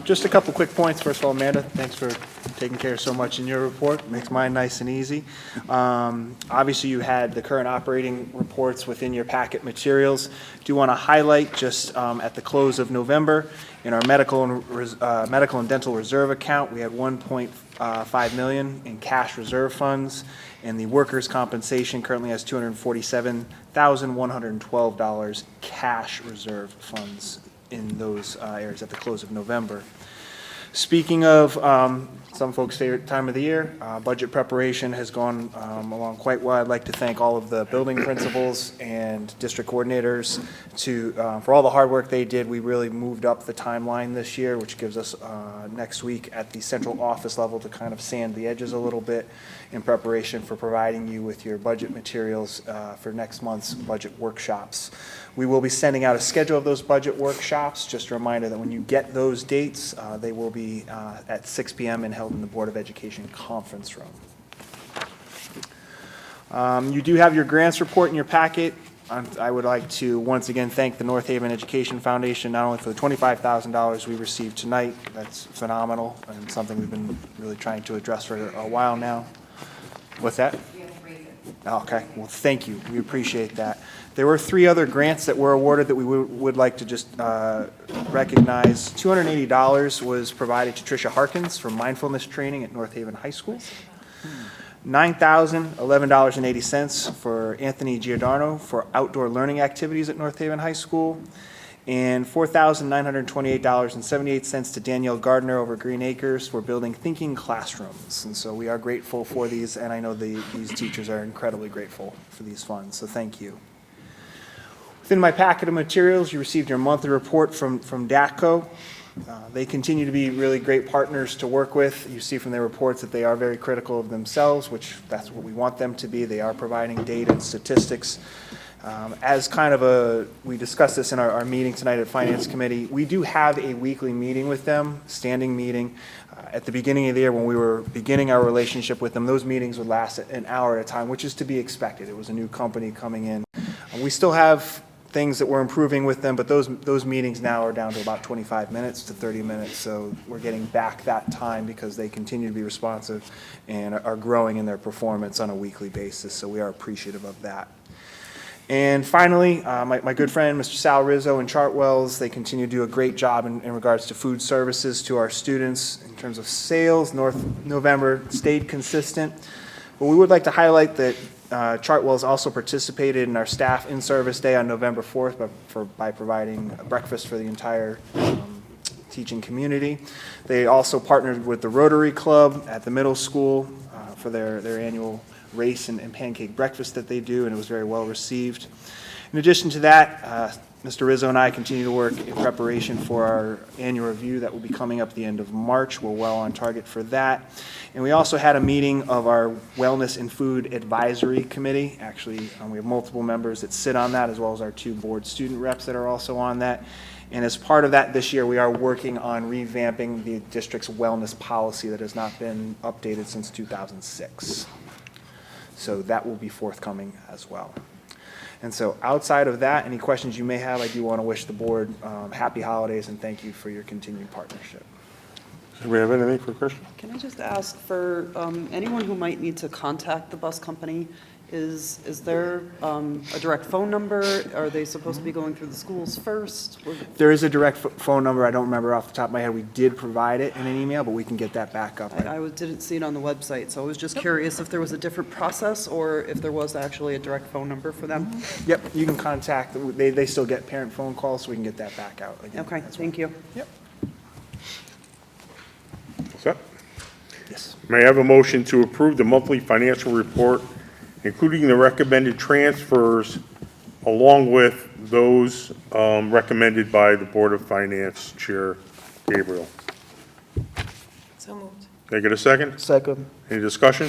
Just a couple quick points. First of all, Amanda, thanks for taking care of so much in your report. Makes mine nice and easy. Obviously, you had the current operating reports within your packet materials. Do want to highlight just at the close of November, in our medical and dental reserve account, we had $1.5 million in cash reserve funds, and the workers' compensation currently has $247,112 cash reserve funds in those areas at the close of November. Speaking of some folks' favorite time of the year, budget preparation has gone along quite well. I'd like to thank all of the building principals and district coordinators for all the hard work they did. We really moved up the timeline this year, which gives us next week at the central office level to kind of sand the edges a little bit in preparation for providing you with your budget materials for next month's budget workshops. We will be sending out a schedule of those budget workshops. Just a reminder that when you get those dates, they will be at 6 p.m. and held in the Board of Education conference room. You do have your grants report in your packet. I would like to once again thank the North Haven Education Foundation, not only for the $25,000 we received tonight. That's phenomenal and something we've been really trying to address for a while now. What's that? Okay, well, thank you. We appreciate that. There were 3 other grants that were awarded that we would like to just recognize. $280 was provided to Tricia Harkins for mindfulness training at North Haven High School. $9,011.80 for Anthony Giordano for outdoor learning activities at North Haven High School. And $4,928.78 to Danielle Gardner over Green Acres for building thinking classrooms. And so we are grateful for these, and I know these teachers are incredibly grateful for these funds, so thank you. Within my packet of materials, you received your monthly report from DATCO. They continue to be really great partners to work with. You see from their reports that they are very critical of themselves, which that's what we want them to be. They are providing data and statistics. As kind of we discussed this in our meeting tonight at Finance Committee, we do have a weekly meeting with them, standing meeting. At the beginning of the year when we were beginning our relationship with them, those meetings would last an hour at a time, which is to be expected. It was a new company coming in. We still have things that we're improving with them, but those meetings now are down to about 25 minutes to 30 minutes, so we're getting back that time because they continue to be responsive and are growing in their performance on a weekly basis, so we are appreciative of that. And finally, my good friend, Mr. Sal Rizzo and Chartwells, they continue to do a great job in regards to food services to our students. In terms of sales, November stayed consistent. But we would like to highlight that Chartwells also participated in our staff in-service day on November 4th by providing a breakfast for the entire teaching community. They also partnered with the Rotary Club at the middle school for their annual race and pancake breakfast that they do, and it was very well received. In addition to that, Mr. Rizzo and I continue to work in preparation for our annual review that will be coming up at the end of March. We're well on target for that. And we also had a meeting of our Wellness and Food Advisory Committee. Actually, we have multiple members that sit on that, as well as our 2 board student reps that are also on that. And as part of that this year, we are working on revamping the district's wellness policy that has not been updated since 2006. So that will be forthcoming as well. And so outside of that, any questions you may have, I do want to wish the board happy holidays and thank you for your continued partnership. Do we have anything for Christian? Can I just ask for anyone who might need to contact the bus company, Is there a direct phone number? Are they supposed to be going through the schools first? There is a direct phone number. I don't remember off the top of my head. We did provide it in an email, but we can get that back up. Didn't see it on the website, so I was just curious if there was a different process or if there was actually a direct phone number for them. Yep, you can contact, they still get parent phone calls, so we can get that back out again. Okay, thank you. Yep. What's that? Yes. May I have a motion to approve the monthly financial report, including the recommended transfers, along with those recommended by the Board of Finance Chair Gabriel? So moved. Can I get a second? Second. Any discussion?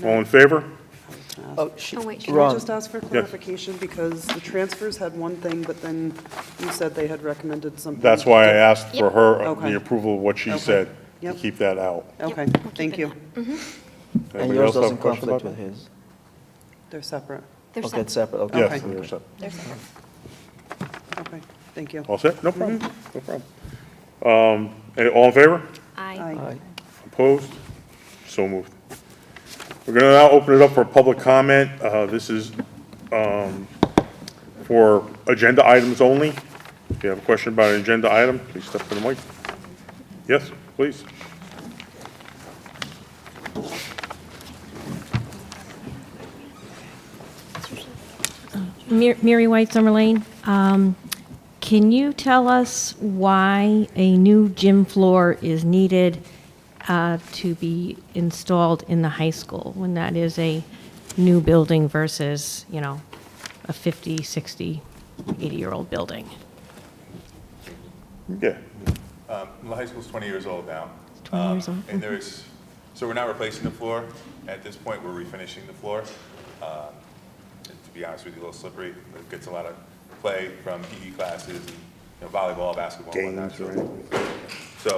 All in favor? Can I just ask for clarification, because the transfers had one thing, but then you said they had recommended something. That's why I asked for her, Okay. the approval of what she Okay. said, to Yep. keep that out. Okay, thank you. And Anybody yours else have a doesn't question conflict about with his? They're separate. Okay, it's separate, okay. Yes, Okay. they're separate. They're separate. Okay, thank you. All set? No problem, no problem. All in favor? Aye. Aye. Opposed? So moved. We're going to now open it up for public comment. This is for agenda items only. If you have a question about an agenda item, please step to the mic. Yes, please. Mary White, Summer Lane. Can you tell us why a new gym floor is needed to be installed in the high school when that is a new building versus, you know, a 50, 60, 80-year-old building? Yeah. The high school's 20 years old now. 20 years old. And so we're not replacing the floor. At this point, we're refinishing the floor. To be honest with you, a little slippery. It gets a lot of play from PE classes, and volleyball, basketball, and whatnot.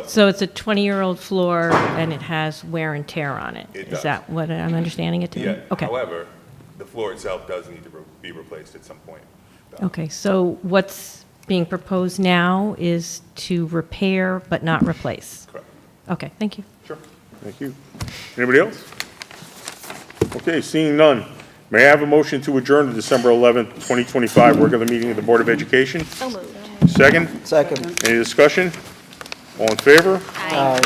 So it's a 20-year-old floor and it has wear and tear on it? It Is does. that what I'm understanding it to be? Yeah. Okay. However, the floor itself does need to be replaced at some point. Okay, so what's being proposed now is to repair but not replace? Correct. Okay, thank you. Sure. Thank you. Anybody else? Okay, seeing none. May I have a motion to adjourn the December 11th, 2025 regular meeting of the Board of Education? So moved. Second? Second. Any discussion? All in favor? Aye.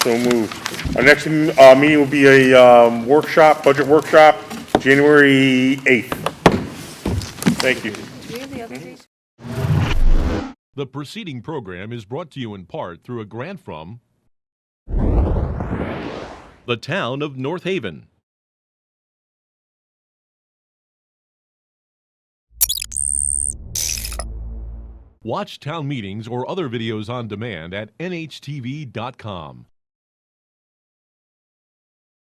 So moved. Our next meeting will be a workshop, budget workshop, January 8th. Thank you. The preceding program is brought to you in part through a grant from the Town of North Haven. Watch town meetings or other videos on demand at nhtv.com.